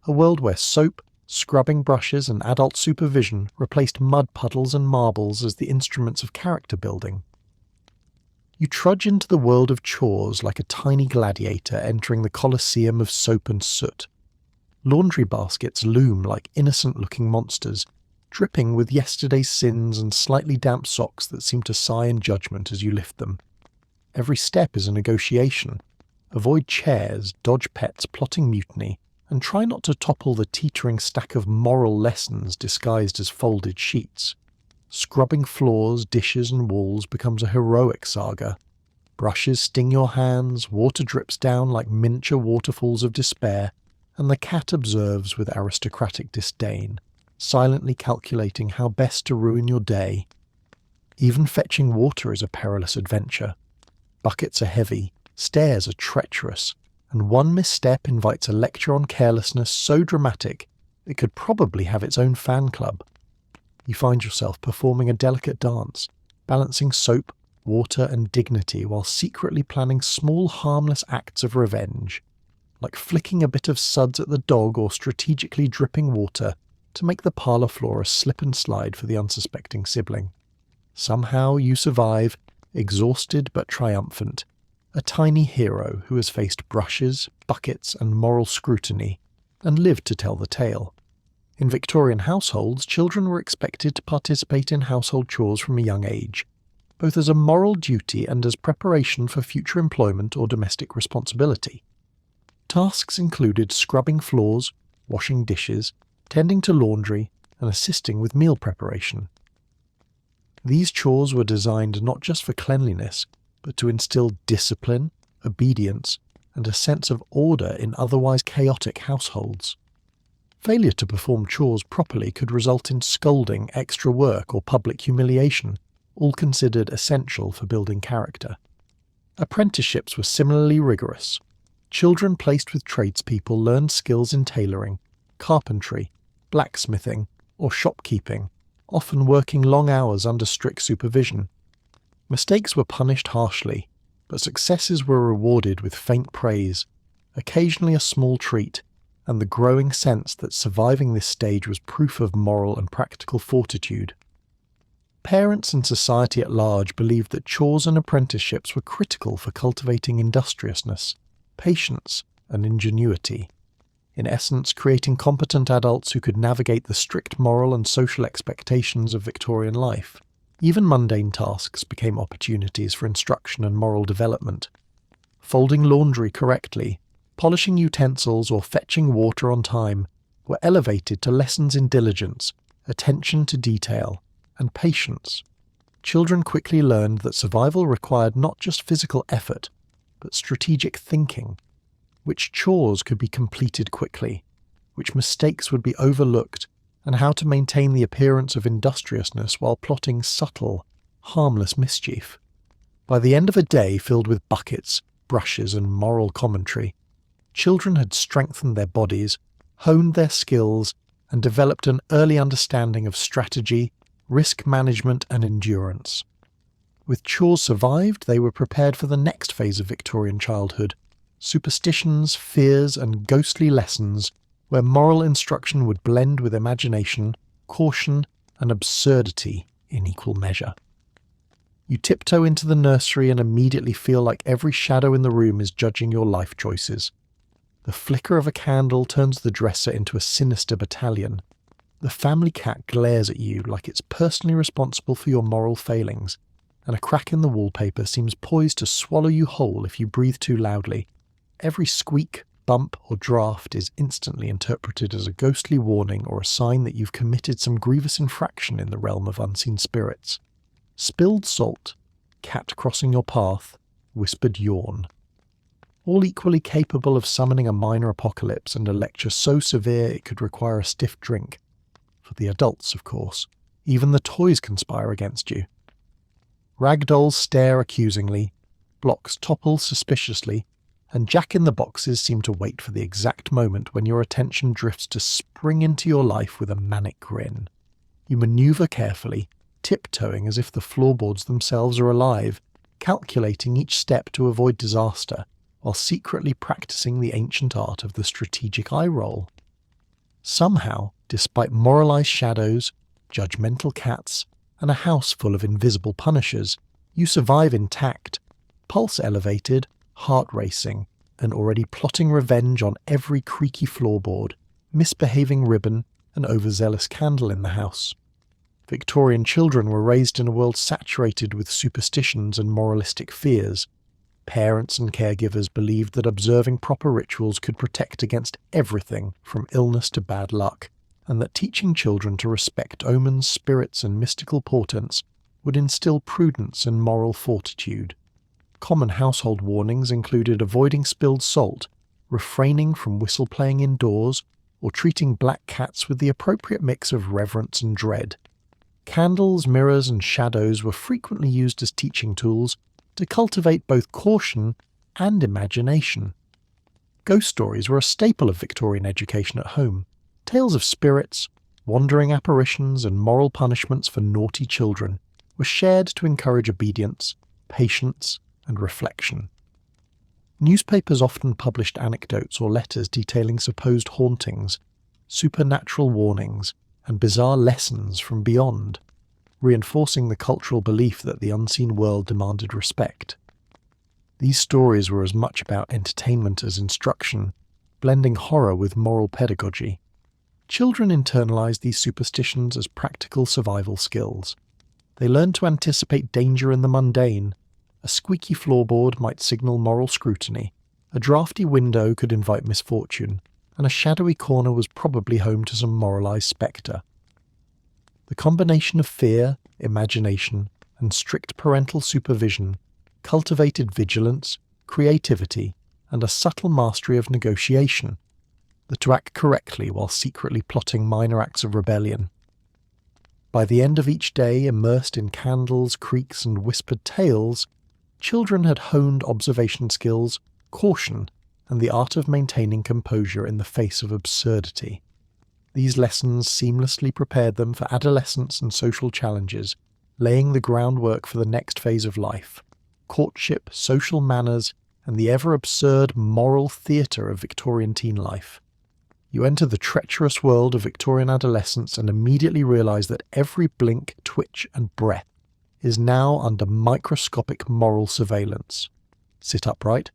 A world where soap, scrubbing brushes, and adult supervision replaced mud puddles and marbles as the instruments of character building. You trudge into the world of chores like a tiny gladiator entering the Colosseum of soap and soot. Laundry baskets loom like innocent-looking monsters, dripping with yesterday's sins and slightly damp socks that seem to sigh in judgment as you lift them. Every step is a negotiation. Avoid chairs, dodge pets plotting mutiny, and try not to topple the teetering stack of moral lessons disguised as folded sheets. Scrubbing floors, dishes and walls becomes a heroic saga. Brushes sting your hands, water drips down like miniature waterfalls of despair, and the cat observes with aristocratic disdain, silently calculating how best to ruin your day. Even fetching water is a perilous adventure. Buckets are heavy, stairs are treacherous, and one misstep invites a lecture on carelessness so dramatic it could probably have its own fan club. You find yourself performing a delicate dance, balancing soap, water and dignity while secretly planning small harmless acts of revenge, like flicking a bit of suds at the dog or strategically dripping water to make the parlour floor a slip and slide for the unsuspecting sibling. Somehow you survive, exhausted but triumphant, a tiny hero who has faced brushes, buckets and moral scrutiny, and lived to tell the tale. In Victorian households, children were expected to participate in household chores from a young age, both as a moral duty and as preparation for future employment or domestic responsibility. Tasks included scrubbing floors, washing dishes, tending to laundry, and assisting with meal preparation. These chores were designed not just for cleanliness, but to instill discipline, obedience, and a sense of order in otherwise chaotic households. Failure to perform chores properly could result in scolding, extra work, or public humiliation, all considered essential for building character. Apprenticeships were similarly rigorous. Children placed with tradespeople learned skills in tailoring, carpentry, blacksmithing, or shopkeeping, often working long hours under strict supervision. Mistakes were punished harshly, but successes were rewarded with faint praise, occasionally a small treat, and the growing sense that surviving this stage was proof of moral and practical fortitude. Parents and society at large believed that chores and apprenticeships were critical for cultivating industriousness, patience, and ingenuity, in essence creating competent adults who could navigate the strict moral and social expectations of Victorian life. Even mundane tasks became opportunities for instruction and moral development. Folding laundry correctly, polishing utensils, or fetching water on time were elevated to lessons in diligence, attention to detail, and patience. Children quickly learned that survival required not just physical effort, but strategic thinking, which chores could be completed quickly, which mistakes would be overlooked, and how to maintain the appearance of industriousness while plotting subtle, harmless mischief. By the end of a day filled with buckets, brushes, and moral commentary, children had strengthened their bodies, honed their skills, and developed an early understanding of strategy, risk management, and endurance. With chores survived, they were prepared for the next phase of Victorian childhood: superstitions, fears, and ghostly lessons, where moral instruction would blend with imagination, caution, and absurdity in equal measure. You tiptoe into the nursery and immediately feel like every shadow in the room is judging your life choices. The flicker of a candle turns the dresser into a sinister battalion. The family cat glares at you like it's personally responsible for your moral failings, and a crack in the wallpaper seems poised to swallow you whole if you breathe too loudly. Every squeak, bump, or draft is instantly interpreted as a ghostly warning or a sign that you've committed some grievous infraction in the realm of unseen spirits. Spilled salt, cat crossing your path, whispered yawn. All equally capable of summoning a minor apocalypse and a lecture so severe it could require a stiff drink. For the adults, of course. Even the toys conspire against you. Ragdolls stare accusingly, blocks topple suspiciously, and jack-in-the-boxes seem to wait for the exact moment when your attention drifts to spring into your life with a manic grin. You maneuver carefully, tiptoeing as if the floorboards themselves are alive, calculating each step to avoid disaster, while secretly practicing the ancient art of the strategic eye roll. Somehow, despite moralized shadows, judgmental cats, and a house full of invisible punishers, you survive intact, pulse elevated, heart racing, and already plotting revenge on every creaky floorboard, misbehaving ribbon, and overzealous candle in the house. Victorian children were raised in a world saturated with superstitions and moralistic fears. Parents and caregivers believed that observing proper rituals could protect against everything from illness to bad luck, and that teaching children to respect omens, spirits, and mystical portents would instill prudence and moral fortitude. Common household warnings included avoiding spilled salt, refraining from whistle playing indoors, or treating black cats with the appropriate mix of reverence and dread. Candles, mirrors, and shadows were frequently used as teaching tools to cultivate both caution and imagination. Ghost stories were a staple of Victorian education at home. Tales of spirits, wandering apparitions, and moral punishments for naughty children were shared to encourage obedience, patience, and reflection. Newspapers often published anecdotes or letters detailing supposed hauntings, supernatural warnings, and bizarre lessons from beyond, reinforcing the cultural belief that the unseen world demanded respect. These stories were as much about entertainment as instruction, blending horror with moral pedagogy. Children internalized these superstitions as practical survival skills. They learned to anticipate danger in the mundane. A squeaky floorboard might signal moral scrutiny, a drafty window could invite misfortune, and a shadowy corner was probably home to some moralized spectre. The combination of fear, imagination, and strict parental supervision cultivated vigilance, creativity, and a subtle mastery of negotiation, to act correctly while secretly plotting minor acts of rebellion. By the end of each day, immersed in candles, creaks, and whispered tales, children had honed observation skills, caution, and the art of maintaining composure in the face of absurdity. These lessons seamlessly prepared them for adolescence and social challenges, laying the groundwork for the next phase of life: courtship, social manners, and the ever-absurd moral theatre of Victorian teen life. You enter the treacherous world of Victorian adolescence and immediately realise that every blink, twitch, and breath is now under microscopic moral surveillance. Sit upright.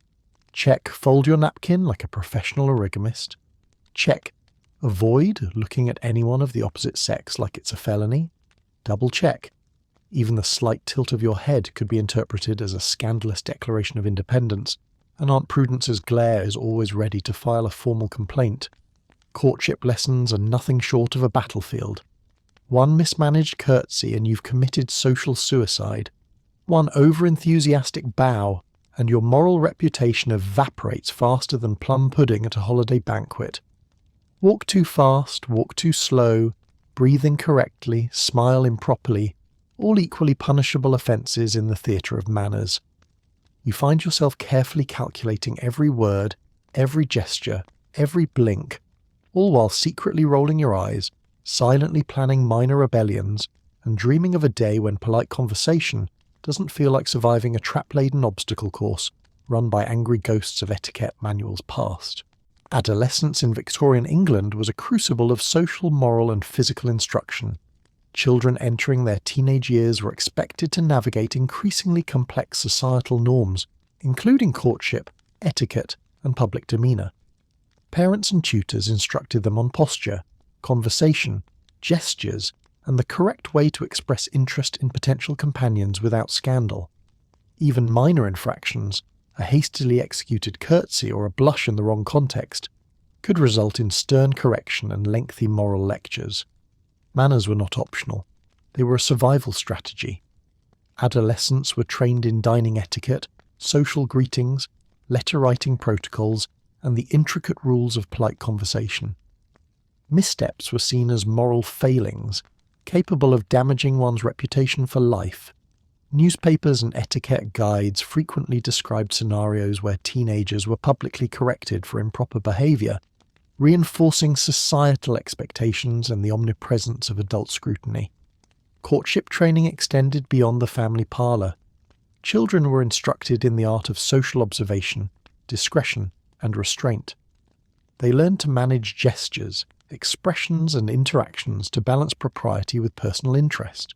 Check, fold your napkin like a professional origamist. Check, avoid looking at anyone of the opposite sex like it's a felony. Double check. Even the slight tilt of your head could be interpreted as a scandalous declaration of independence, and Aunt Prudence's glare is always ready to file a formal complaint. Courtship lessons are nothing short of a battlefield. One mismanaged curtsy and you've committed social suicide. One over-enthusiastic bow and your moral reputation evaporates faster than plum pudding at a holiday banquet. Walk too fast, walk too slow, breathe incorrectly, smile improperly, all equally punishable offences in the theatre of manners. You find yourself carefully calculating every word, every gesture, every blink, all while secretly rolling your eyes, silently planning minor rebellions, and dreaming of a day when polite conversation doesn't feel like surviving a trap-laden obstacle course run by angry ghosts of etiquette manuals past. Adolescence in Victorian England was a crucible of social, moral, and physical instruction. Children entering their teenage years were expected to navigate increasingly complex societal norms, including courtship, etiquette, and public demeanour. Parents and tutors instructed them on posture, conversation, gestures, and the correct way to express interest in potential companions without scandal. Even minor infractions, a hastily executed curtsy or a blush in the wrong context, could result in stern correction and lengthy moral lectures. Manners were not optional. They were a survival strategy. Adolescents were trained in dining etiquette, social greetings, letter-writing protocols, and the intricate rules of polite conversation. Missteps were seen as moral failings, capable of damaging one's reputation for life. Newspapers and etiquette guides frequently described scenarios where teenagers were publicly corrected for improper behaviour, reinforcing societal expectations and the omnipresence of adult scrutiny. Courtship training extended beyond the family parlour. Children were instructed in the art of social observation, discretion, and restraint. They learned to manage gestures, expressions, and interactions to balance propriety with personal interest.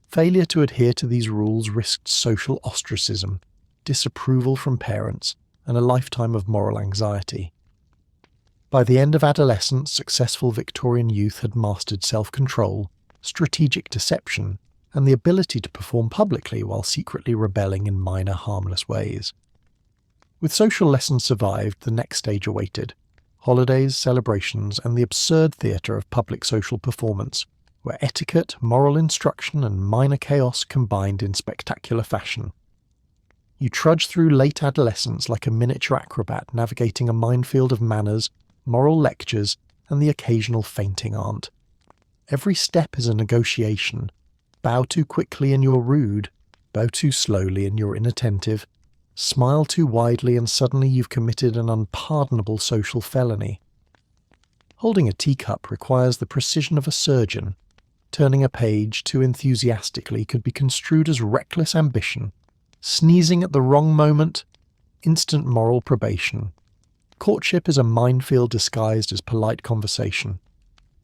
Failure to adhere to these rules risked social ostracism, disapproval from parents, and a lifetime of moral anxiety. By the end of adolescence, successful Victorian youth had mastered self-control, strategic deception, and the ability to perform publicly while secretly rebelling in minor, harmless ways. With social lessons survived, the next stage awaited: holidays, celebrations, and the absurd theatre of public social performance, where etiquette, moral instruction, and minor chaos combined in spectacular fashion. You trudge through late adolescence like a miniature acrobat navigating a minefield of manners, moral lectures, and the occasional fainting aunt. Every step is a negotiation. Bow too quickly and you're rude. Bow too slowly and you're inattentive. Smile too widely and suddenly you've committed an unpardonable social felony. Holding a teacup requires the precision of a surgeon. Turning a page too enthusiastically could be construed as reckless ambition. Sneezing at the wrong moment, instant moral probation. Courtship is a minefield disguised as polite conversation.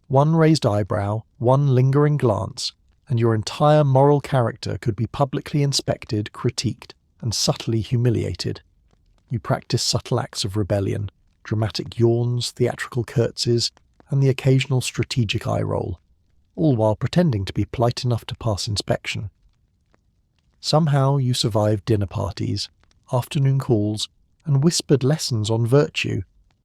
One raised eyebrow, one lingering glance, and your entire moral character could be publicly inspected, critiqued, and subtly humiliated. You practice subtle acts of rebellion, dramatic yawns, theatrical curtsies, and the occasional strategic eye roll, all while pretending to be polite enough to pass inspection. Somehow you survive dinner parties, afternoon calls, and whispered lessons on virtue,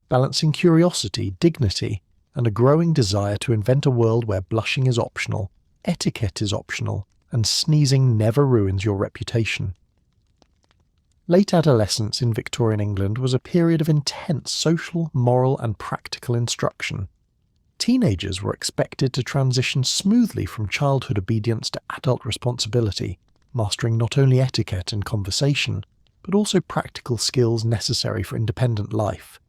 balancing curiosity, dignity, and a growing desire to invent a world where blushing is optional, etiquette is optional, and sneezing never ruins your reputation. Late adolescence in Victorian England was a period of intense social, moral, and practical instruction. Teenagers were expected to transition smoothly from childhood obedience to adult responsibility, mastering not only etiquette and conversation, but also practical skills necessary for independent life.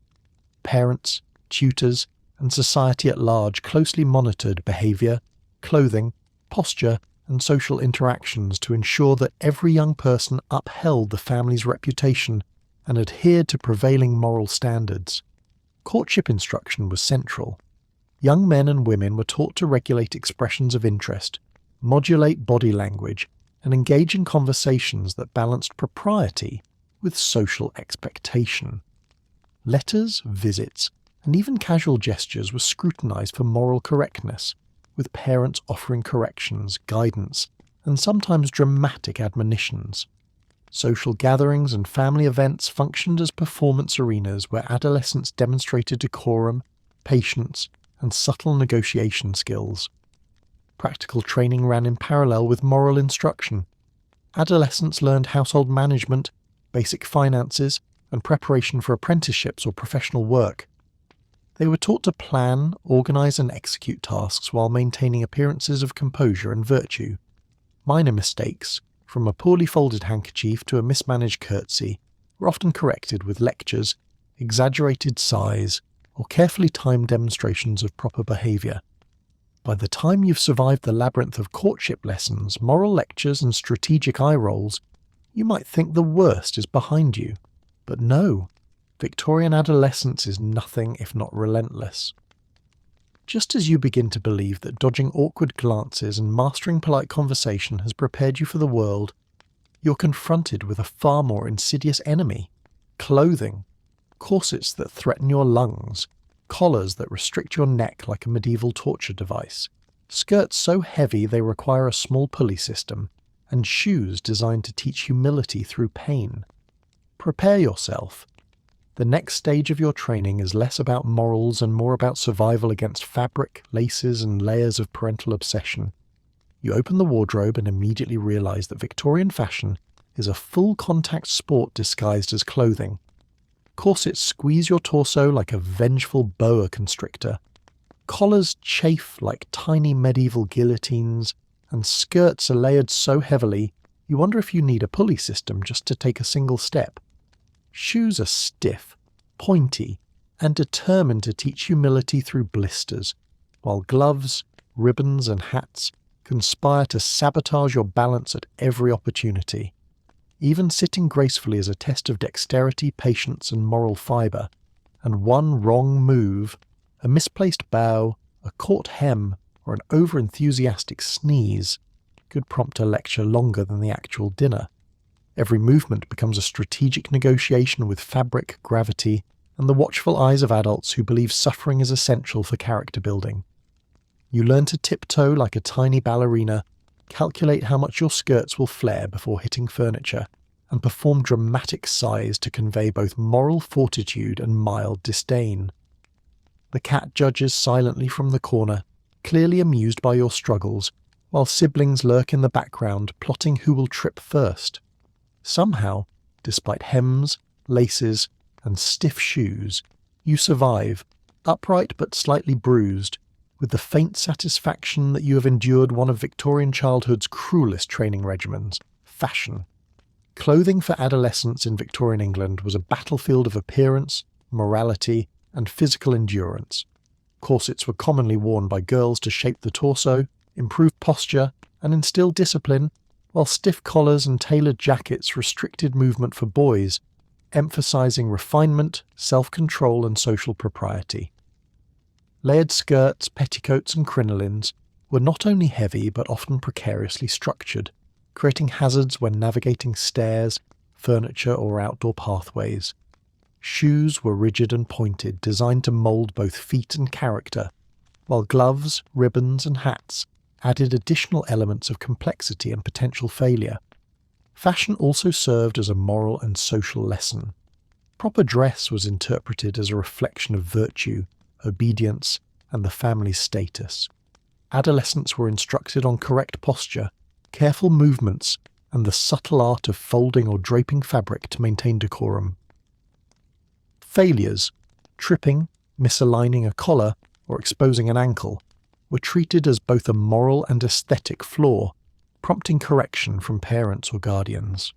Parents, tutors, and society at large closely monitored behaviour, clothing, posture, and social interactions to ensure that every young person upheld the family's reputation and adhered to prevailing moral standards. Courtship instruction was central. Young men and women were taught to regulate expressions of interest, modulate body language, and engage in conversations that balanced propriety with social expectation. Letters, visits, and even casual gestures were scrutinized for moral correctness, with parents offering corrections, guidance, and sometimes dramatic admonitions. Social gatherings and family events functioned as performance arenas where adolescents demonstrated decorum, patience, and subtle negotiation skills. Practical training ran in parallel with moral instruction. Adolescents learned household management, basic finances, and preparation for apprenticeships or professional work. They were taught to plan, organise and execute tasks while maintaining appearances of composure and virtue. Minor mistakes, from a poorly folded handkerchief to a mismanaged curtsy, were often corrected with lectures, exaggerated sighs, or carefully timed demonstrations of proper behaviour. By the time you've survived the labyrinth of courtship lessons, moral lectures and strategic eye rolls, you might think the worst is behind you. But no, Victorian adolescence is nothing if not relentless. Just as you begin to believe that dodging awkward glances and mastering polite conversation has prepared you for the world, you're confronted with a far more insidious enemy: clothing. Corsets that threaten your lungs, collars that restrict your neck like a medieval torture device, skirts so heavy they require a small pulley system, and shoes designed to teach humility through pain. Prepare yourself. The next stage of your training is less about morals and more about survival against fabric, laces, and layers of parental obsession. You open the wardrobe and immediately realize that Victorian fashion is a full-contact sport disguised as clothing. Corsets squeeze your torso like a vengeful boa constrictor. Collars chafe like tiny medieval guillotines, and skirts are layered so heavily you wonder if you need a pulley system just to take a single step. Shoes are stiff, pointy, and determined to teach humility through blisters, while gloves, ribbons, and hats conspire to sabotage your balance at every opportunity. Even sitting gracefully is a test of dexterity, patience, and moral fibre, and one wrong move, a misplaced bow, a caught hem, or an over-enthusiastic sneeze, could prompt a lecture longer than the actual dinner. Every movement becomes a strategic negotiation with fabric, gravity, and the watchful eyes of adults who believe suffering is essential for character building. You learn to tiptoe like a tiny ballerina, calculate how much your skirts will flare before hitting furniture, and perform dramatic sighs to convey both moral fortitude and mild disdain. The cat judges silently from the corner, clearly amused by your struggles, while siblings lurk in the background plotting who will trip first. Somehow, despite hems, laces, and stiff shoes, you survive, upright but slightly bruised, with the faint satisfaction that you have endured one of Victorian childhood's cruelest training regimens, fashion. Clothing for adolescents in Victorian England was a battlefield of appearance, morality, and physical endurance. Corsets were commonly worn by girls to shape the torso, improve posture, and instill discipline, while stiff collars and tailored jackets restricted movement for boys, emphasizing refinement, self-control, and social propriety. Layered skirts, petticoats, and crinolines were not only heavy but often precariously structured, creating hazards when navigating stairs, furniture, or outdoor pathways. Shoes were rigid and pointed, designed to mould both feet and character, while gloves, ribbons, and hats added additional elements of complexity and potential failure. Fashion also served as a moral and social lesson. Proper dress was interpreted as a reflection of virtue, obedience, and the family's status. Adolescents were instructed on correct posture, careful movements, and the subtle art of folding or draping fabric to maintain decorum. Failures, tripping, misaligning a collar, or exposing an ankle, were treated as both a moral and aesthetic flaw, prompting correction from parents or guardians.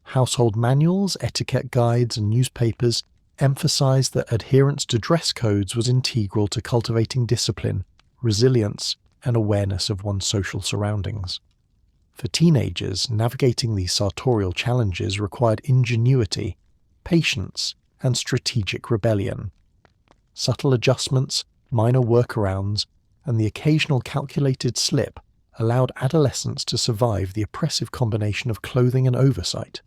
Household manuals, etiquette guides, and newspapers emphasized that adherence to dress codes was integral to cultivating discipline, resilience, and awareness of one's social surroundings. For teenagers, navigating these sartorial challenges required ingenuity, patience, and strategic rebellion. Subtle adjustments, minor workarounds, and the occasional calculated slip allowed adolescents to survive the oppressive combination of clothing and oversight.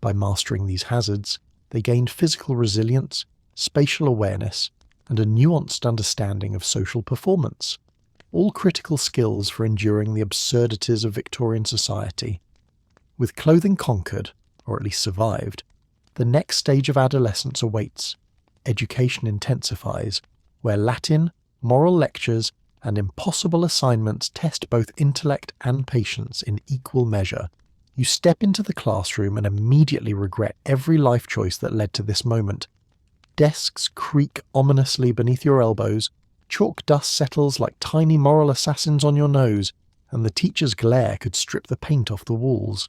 By mastering these hazards, they gained physical resilience, spatial awareness, and a nuanced understanding of social performance, all critical skills for enduring the absurdities of Victorian society. With clothing conquered, or at least survived, the next stage of adolescence awaits. Education intensifies, where Latin, moral lectures, and impossible assignments test both intellect and patience in equal measure. You step into the classroom and immediately regret every life choice that led to this moment. Desks creak ominously beneath your elbows, chalk dust settles like tiny moral assassins on your nose, and the teacher's glare could strip the paint off the walls.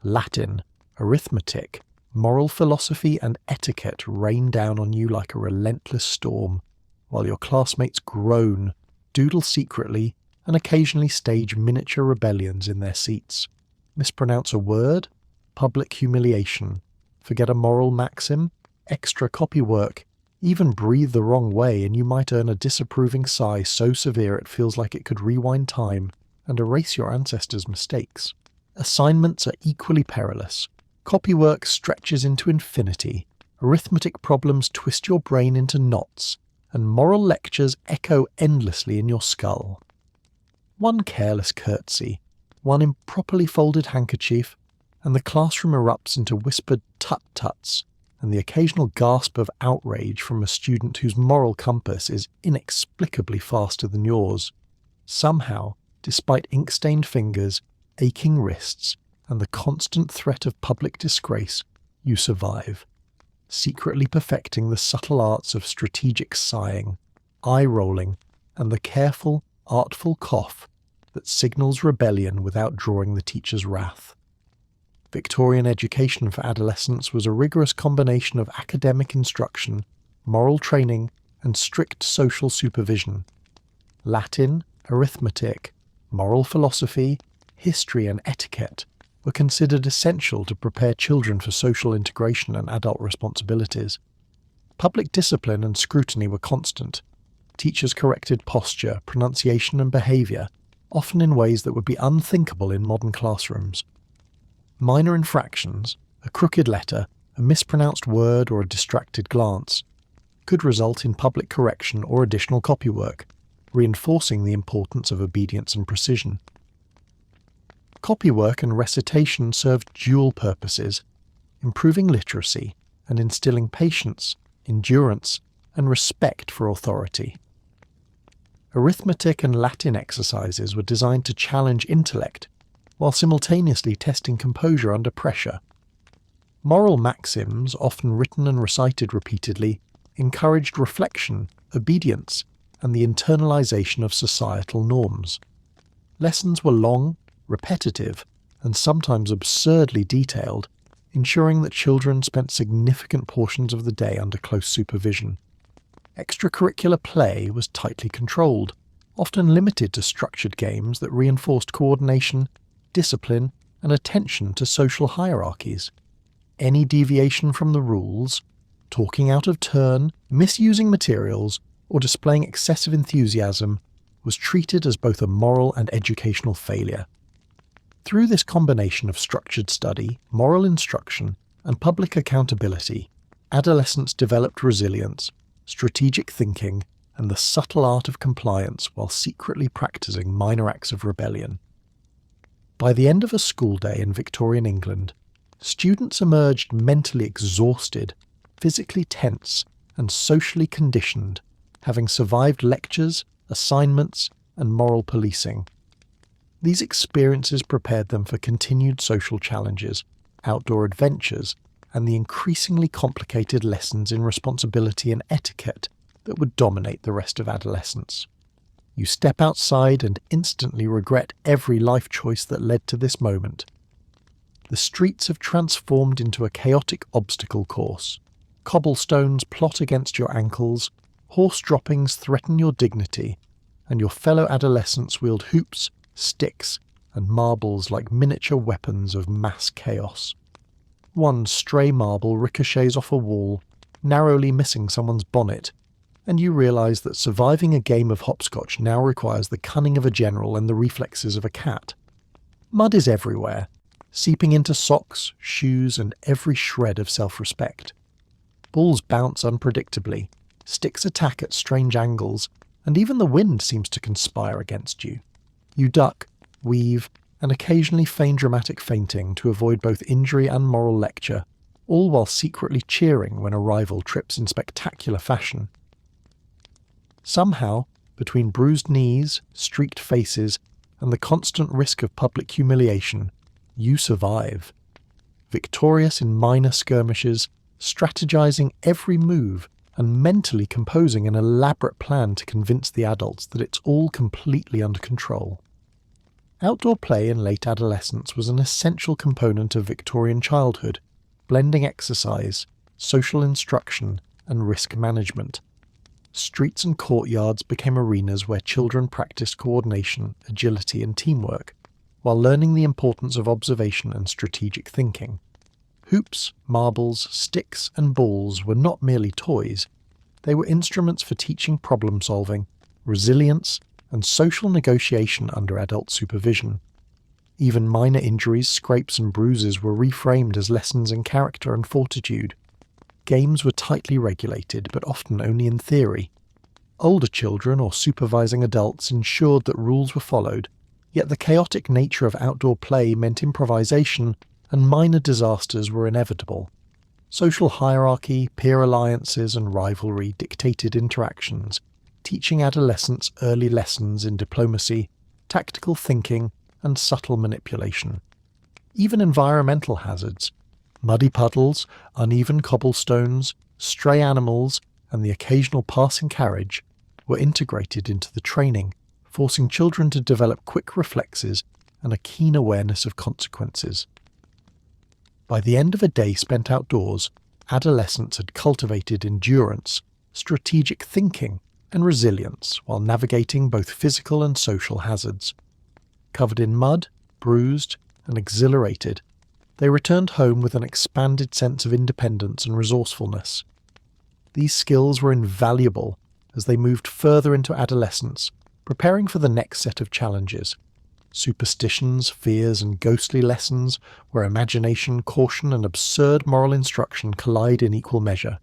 Latin, arithmetic, moral philosophy, and etiquette rain down on you like a relentless storm, while your classmates groan, doodle secretly, and occasionally stage miniature rebellions in their seats. Mispronounce a word? Public humiliation. Forget a moral maxim? Extra copywork. Even breathe the wrong way and you might earn a disapproving sigh so severe it feels like it could rewind time and erase your ancestors' mistakes. Assignments are equally perilous. Copywork stretches into infinity. Arithmetic problems twist your brain into knots, and moral lectures echo endlessly in your skull. One careless curtsy, one improperly folded handkerchief, and the classroom erupts into whispered tut-tuts and the occasional gasp of outrage from a student whose moral compass is inexplicably faster than yours. Somehow, despite ink-stained fingers, aching wrists, and the constant threat of public disgrace, you survive, secretly perfecting the subtle arts of strategic sighing, eye-rolling, and the careful, artful cough that signals rebellion without drawing the teacher's wrath. Victorian education for adolescents was a rigorous combination of academic instruction, moral training, and strict social supervision. Latin, arithmetic, moral philosophy, history, and etiquette were considered essential to prepare children for social integration and adult responsibilities. Public discipline and scrutiny were constant. Teachers corrected posture, pronunciation, and behaviour, often in ways that would be unthinkable in modern classrooms. Minor infractions, a crooked letter, a mispronounced word, or a distracted glance, could result in public correction or additional copywork, reinforcing the importance of obedience and precision. Copywork and recitation served dual purposes, improving literacy and instilling patience, endurance, and respect for authority. Arithmetic and Latin exercises were designed to challenge intellect, while simultaneously testing composure under pressure. Moral maxims, often written and recited repeatedly, encouraged reflection, obedience, and the internalization of societal norms. Lessons were long, repetitive, and sometimes absurdly detailed, ensuring that children spent significant portions of the day under close supervision. Extracurricular play was tightly controlled, often limited to structured games that reinforced coordination, discipline, and attention to social hierarchies. Any deviation from the rules, talking out of turn, misusing materials, or displaying excessive enthusiasm was treated as both a moral and educational failure. Through this combination of structured study, moral instruction, and public accountability, adolescents developed resilience, strategic thinking, and the subtle art of compliance while secretly practicing minor acts of rebellion. By the end of a school day in Victorian England, students emerged mentally exhausted, physically tense, and socially conditioned, having survived lectures, assignments, and moral policing. These experiences prepared them for continued social challenges, outdoor adventures, and the increasingly complicated lessons in responsibility and etiquette that would dominate the rest of adolescence. You step outside and instantly regret every life choice that led to this moment. The streets have transformed into a chaotic obstacle course. Cobblestones plot against your ankles, horse droppings threaten your dignity, and your fellow adolescents wield hoops, sticks, and marbles like miniature weapons of mass chaos. One stray marble ricochets off a wall, narrowly missing someone's bonnet, and you realise that surviving a game of hopscotch now requires the cunning of a general and the reflexes of a cat. Mud is everywhere, seeping into socks, shoes, and every shred of self-respect. Balls bounce unpredictably, sticks attack at strange angles, and even the wind seems to conspire against you. You duck, weave, and occasionally feign dramatic fainting to avoid both injury and moral lecture, all while secretly cheering when a rival trips in spectacular fashion. Somehow, between bruised knees, streaked faces, and the constant risk of public humiliation, you survive. Victorious in minor skirmishes, strategizing every move, and mentally composing an elaborate plan to convince the adults that it's all completely under control. Outdoor play in late adolescence was an essential component of Victorian childhood, blending exercise, social instruction, and risk management. Streets and courtyards became arenas where children practiced coordination, agility, and teamwork, while learning the importance of observation and strategic thinking. Hoops, marbles, sticks, and balls were not merely toys. They were instruments for teaching problem-solving, resilience, and social negotiation under adult supervision. Even minor injuries, scrapes, and bruises were reframed as lessons in character and fortitude. Games were tightly regulated, but often only in theory. Older children or supervising adults ensured that rules were followed, yet the chaotic nature of outdoor play meant improvisation, and minor disasters were inevitable. Social hierarchy, peer alliances, and rivalry dictated interactions, teaching adolescents early lessons in diplomacy, tactical thinking, and subtle manipulation. Even environmental hazards, muddy puddles, uneven cobblestones, stray animals, and the occasional passing carriage, were integrated into the training, forcing children to develop quick reflexes and a keen awareness of consequences. By the end of a day spent outdoors, adolescents had cultivated endurance, strategic thinking, and resilience while navigating both physical and social hazards. Covered in mud, bruised, and exhilarated, they returned home with an expanded sense of independence and resourcefulness. These skills were invaluable as they moved further into adolescence, preparing for the next set of challenges. Superstitions, fears, and ghostly lessons where imagination, caution, and absurd moral instruction collide in equal measure.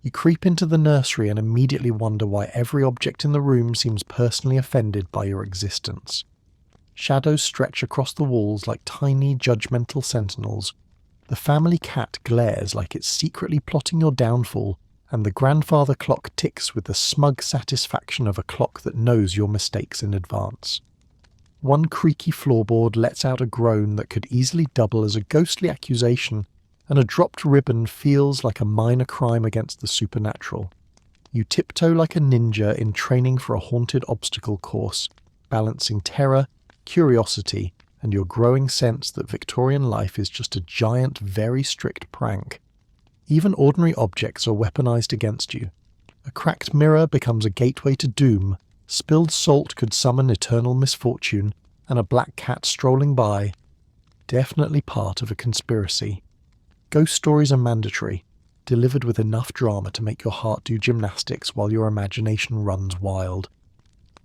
You creep into the nursery and immediately wonder why every object in the room seems personally offended by your existence. Shadows stretch across the walls like tiny, judgmental sentinels. The family cat glares like it's secretly plotting your downfall, and the grandfather clock ticks with the smug satisfaction of a clock that knows your mistakes in advance. One creaky floorboard lets out a groan that could easily double as a ghostly accusation, and a dropped ribbon feels like a minor crime against the supernatural. You tiptoe like a ninja in training for a haunted obstacle course, balancing terror, curiosity, and your growing sense that Victorian life is just a giant, very strict prank. Even ordinary objects are weaponized against you. A cracked mirror becomes a gateway to doom, spilled salt could summon eternal misfortune, and a black cat strolling by, definitely part of a conspiracy. Ghost stories are mandatory, delivered with enough drama to make your heart do gymnastics while your imagination runs wild.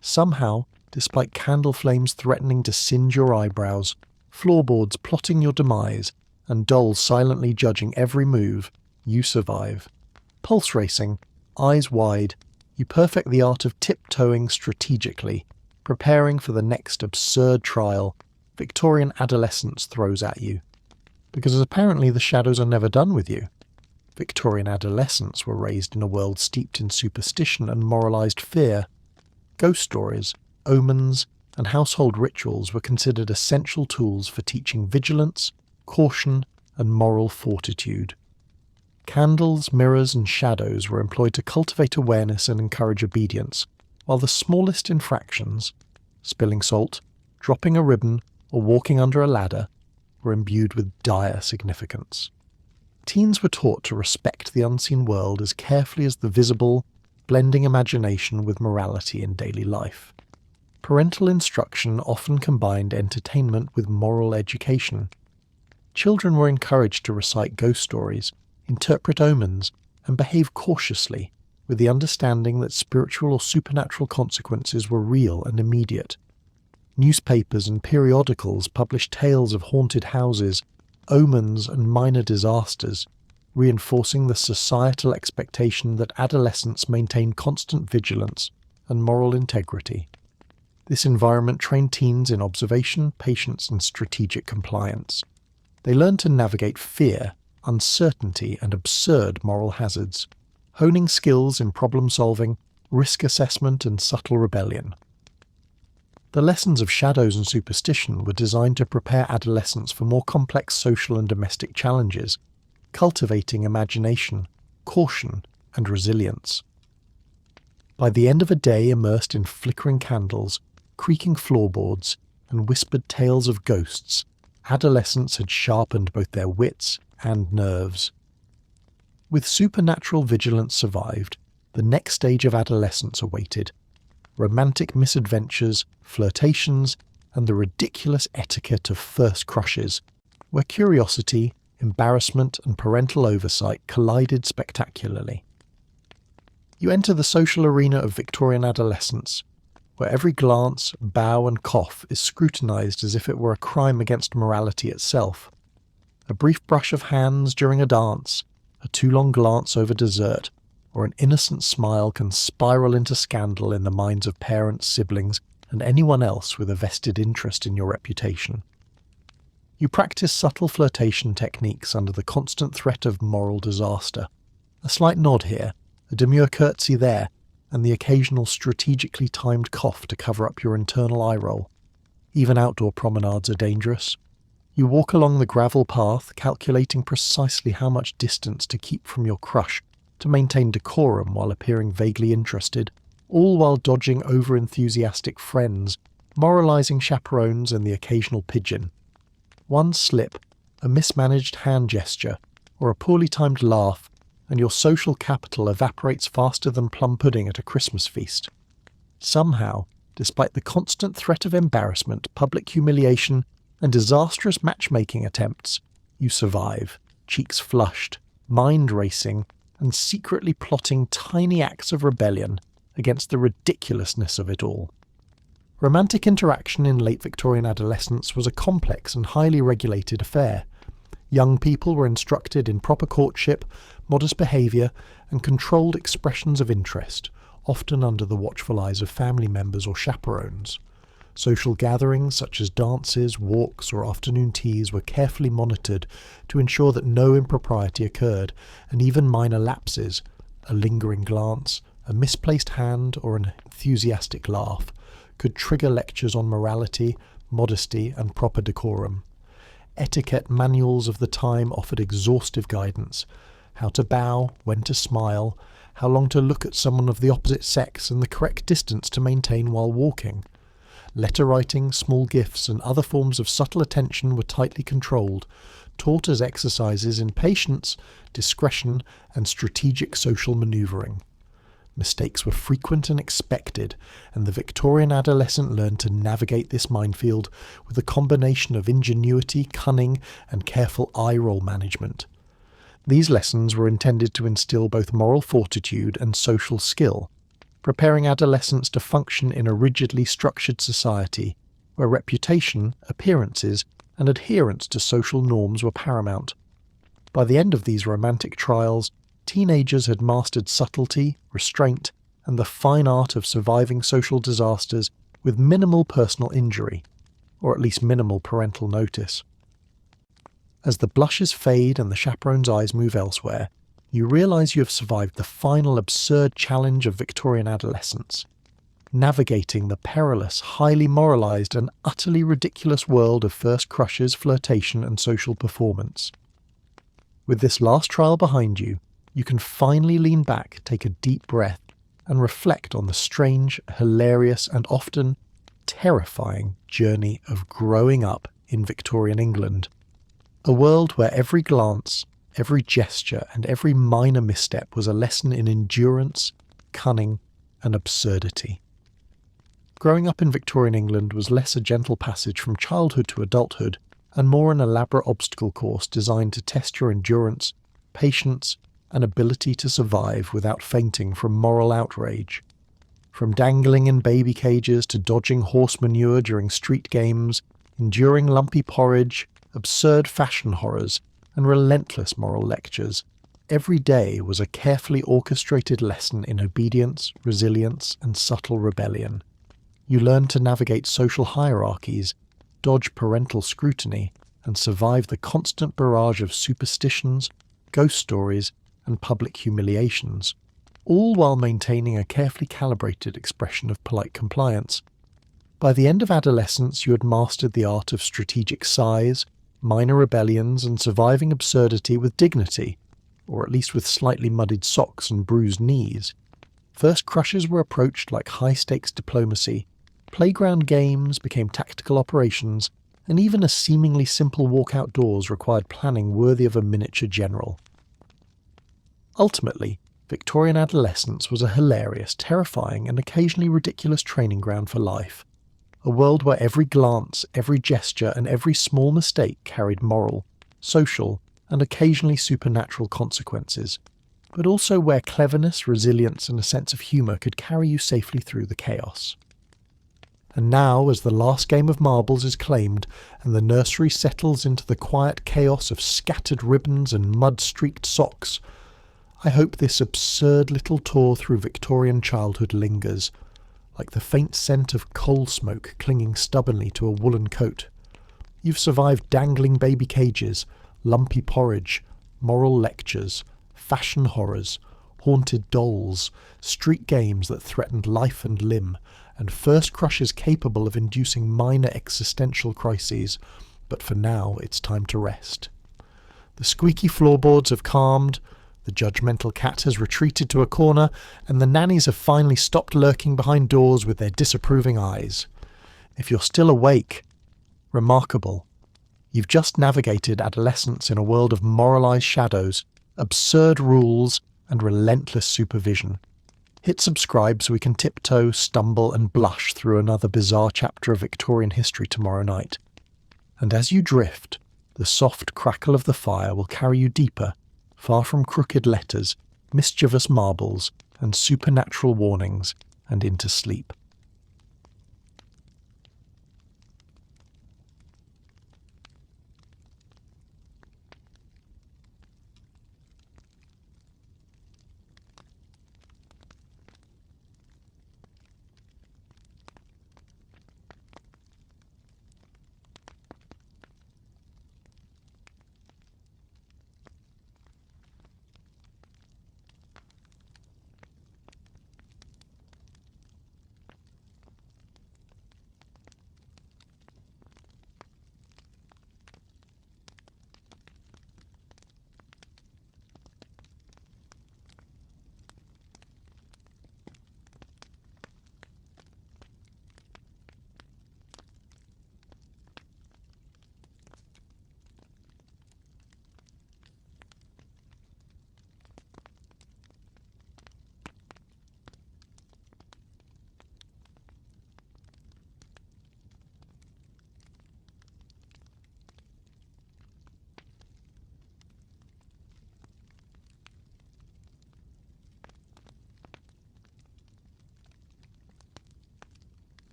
Somehow, despite candle flames threatening to singe your eyebrows, floorboards plotting your demise, and dolls silently judging every move, you survive. Pulse racing, eyes wide, you perfect the art of tiptoeing strategically, preparing for the next absurd trial Victorian adolescence throws at you. Because apparently the shadows are never done with you. Victorian adolescents were raised in a world steeped in superstition and moralized fear. Ghost stories, omens, and household rituals were considered essential tools for teaching vigilance, caution, and moral fortitude. Candles, mirrors, and shadows were employed to cultivate awareness and encourage obedience, while the smallest infractions, spilling salt, dropping a ribbon, or walking under a ladder, were imbued with dire significance. Teens were taught to respect the unseen world as carefully as the visible, blending imagination with morality in daily life. Parental instruction often combined entertainment with moral education. Children were encouraged to recite ghost stories, interpret omens, and behave cautiously, with the understanding that spiritual or supernatural consequences were real and immediate. Newspapers and periodicals published tales of haunted houses, omens, and minor disasters, reinforcing the societal expectation that adolescents maintain constant vigilance and moral integrity. This environment trained teens in observation, patience, and strategic compliance. They learned to navigate fear, uncertainty, and absurd moral hazards, honing skills in problem-solving, risk assessment, and subtle rebellion. The lessons of shadows and superstition were designed to prepare adolescents for more complex social and domestic challenges, cultivating imagination, caution, and resilience. By the end of a day immersed in flickering candles, creaking floorboards, and whispered tales of ghosts, adolescents had sharpened both their wits and nerves. With supernatural vigilance survived, the next stage of adolescence awaited. Romantic misadventures, flirtations, and the ridiculous etiquette of first crushes, where curiosity, embarrassment, and parental oversight collided spectacularly. You enter the social arena of Victorian adolescence, where every glance, bow, and cough is scrutinized as if it were a crime against morality itself. A brief brush of hands during a dance, a too long glance over dessert, or an innocent smile can spiral into scandal in the minds of parents, siblings, and anyone else with a vested interest in your reputation. You practice subtle flirtation techniques under the constant threat of moral disaster. A slight nod here, a demure curtsy there, and the occasional strategically timed cough to cover up your internal eye roll. Even outdoor promenades are dangerous. You walk along the gravel path, calculating precisely how much distance to keep from your crush to maintain decorum while appearing vaguely interested, all while dodging over-enthusiastic friends, moralizing chaperones, and the occasional pigeon. One slip, a mismanaged hand gesture, or a poorly timed laugh, and your social capital evaporates faster than plum pudding at a Christmas feast. Somehow, despite the constant threat of embarrassment, public humiliation, and disastrous matchmaking attempts, you survive, cheeks flushed, mind racing, and secretly plotting tiny acts of rebellion against the ridiculousness of it all. Romantic interaction in late Victorian adolescence was a complex and highly regulated affair. Young people were instructed in proper courtship, modest behaviour, and controlled expressions of interest, often under the watchful eyes of family members or chaperones. Social gatherings such as dances, walks, or afternoon teas were carefully monitored to ensure that no impropriety occurred, and even minor lapses, a lingering glance, a misplaced hand, or an enthusiastic laugh, could trigger lectures on morality, modesty, and proper decorum. etiquette manuals of the time offered exhaustive guidance: how to bow, when to smile, how long to look at someone of the opposite sex, and the correct distance to maintain while walking. Letter writing, small gifts, and other forms of subtle attention were tightly controlled, taught as exercises in patience, discretion, and strategic social manoeuvring. Mistakes were frequent and expected, and the Victorian adolescent learned to navigate this minefield with a combination of ingenuity, cunning, and careful eye-roll management. These lessons were intended to instill both moral fortitude and social skill, preparing adolescents to function in a rigidly structured society where reputation, appearances, and adherence to social norms were paramount. By the end of these romantic trials, teenagers had mastered subtlety, restraint, and the fine art of surviving social disasters with minimal personal injury, or at least minimal parental notice. As the blushes fade and the chaperone's eyes move elsewhere, you realise you have survived the final absurd challenge of Victorian adolescence, navigating the perilous, highly moralised and utterly ridiculous world of first crushes, flirtation and social performance. With this last trial behind you, you can finally lean back, take a deep breath, and reflect on the strange, hilarious, and often terrifying journey of growing up in Victorian England. A world where every glance, every gesture, and every minor misstep was a lesson in endurance, cunning, and absurdity. Growing up in Victorian England was less a gentle passage from childhood to adulthood, and more an elaborate obstacle course designed to test your endurance, patience, and ability to survive without fainting from moral outrage. From dangling in baby cages to dodging horse manure during street games, enduring lumpy porridge, absurd fashion horrors, and relentless moral lectures, every day was a carefully orchestrated lesson in obedience, resilience, and subtle rebellion. You learned to navigate social hierarchies, dodge parental scrutiny, and survive the constant barrage of superstitions, ghost stories, and public humiliations, all while maintaining a carefully calibrated expression of polite compliance. By the end of adolescence, you had mastered the art of strategic sighs, minor rebellions, and surviving absurdity with dignity, or at least with slightly muddied socks and bruised knees. First crushes were approached like high-stakes diplomacy, playground games became tactical operations, and even a seemingly simple walk outdoors required planning worthy of a miniature general. Ultimately, Victorian adolescence was a hilarious, terrifying, and occasionally ridiculous training ground for life. A world where every glance, every gesture, and every small mistake carried moral, social, and occasionally supernatural consequences, but also where cleverness, resilience, and a sense of humour could carry you safely through the chaos. And now, as the last game of marbles is claimed, and the nursery settles into the quiet chaos of scattered ribbons and mud-streaked socks, I hope this absurd little tour through Victorian childhood lingers, like the faint scent of coal smoke clinging stubbornly to a woolen coat. You've survived dangling baby cages, lumpy porridge, moral lectures, fashion horrors, haunted dolls, street games that threatened life and limb, and first crushes capable of inducing minor existential crises, but for now it's time to rest. The squeaky floorboards have calmed, the judgmental cat has retreated to a corner, and the nannies have finally stopped lurking behind doors with their disapproving eyes. If you're still awake, remarkable. You've just navigated adolescence in a world of moralised shadows, absurd rules, and relentless supervision. Hit subscribe so we can tiptoe, stumble, and blush through another bizarre chapter of Victorian history tomorrow night. And as you drift, the soft crackle of the fire will carry you deeper, far from crooked letters, mischievous marbles, and supernatural warnings, and into sleep.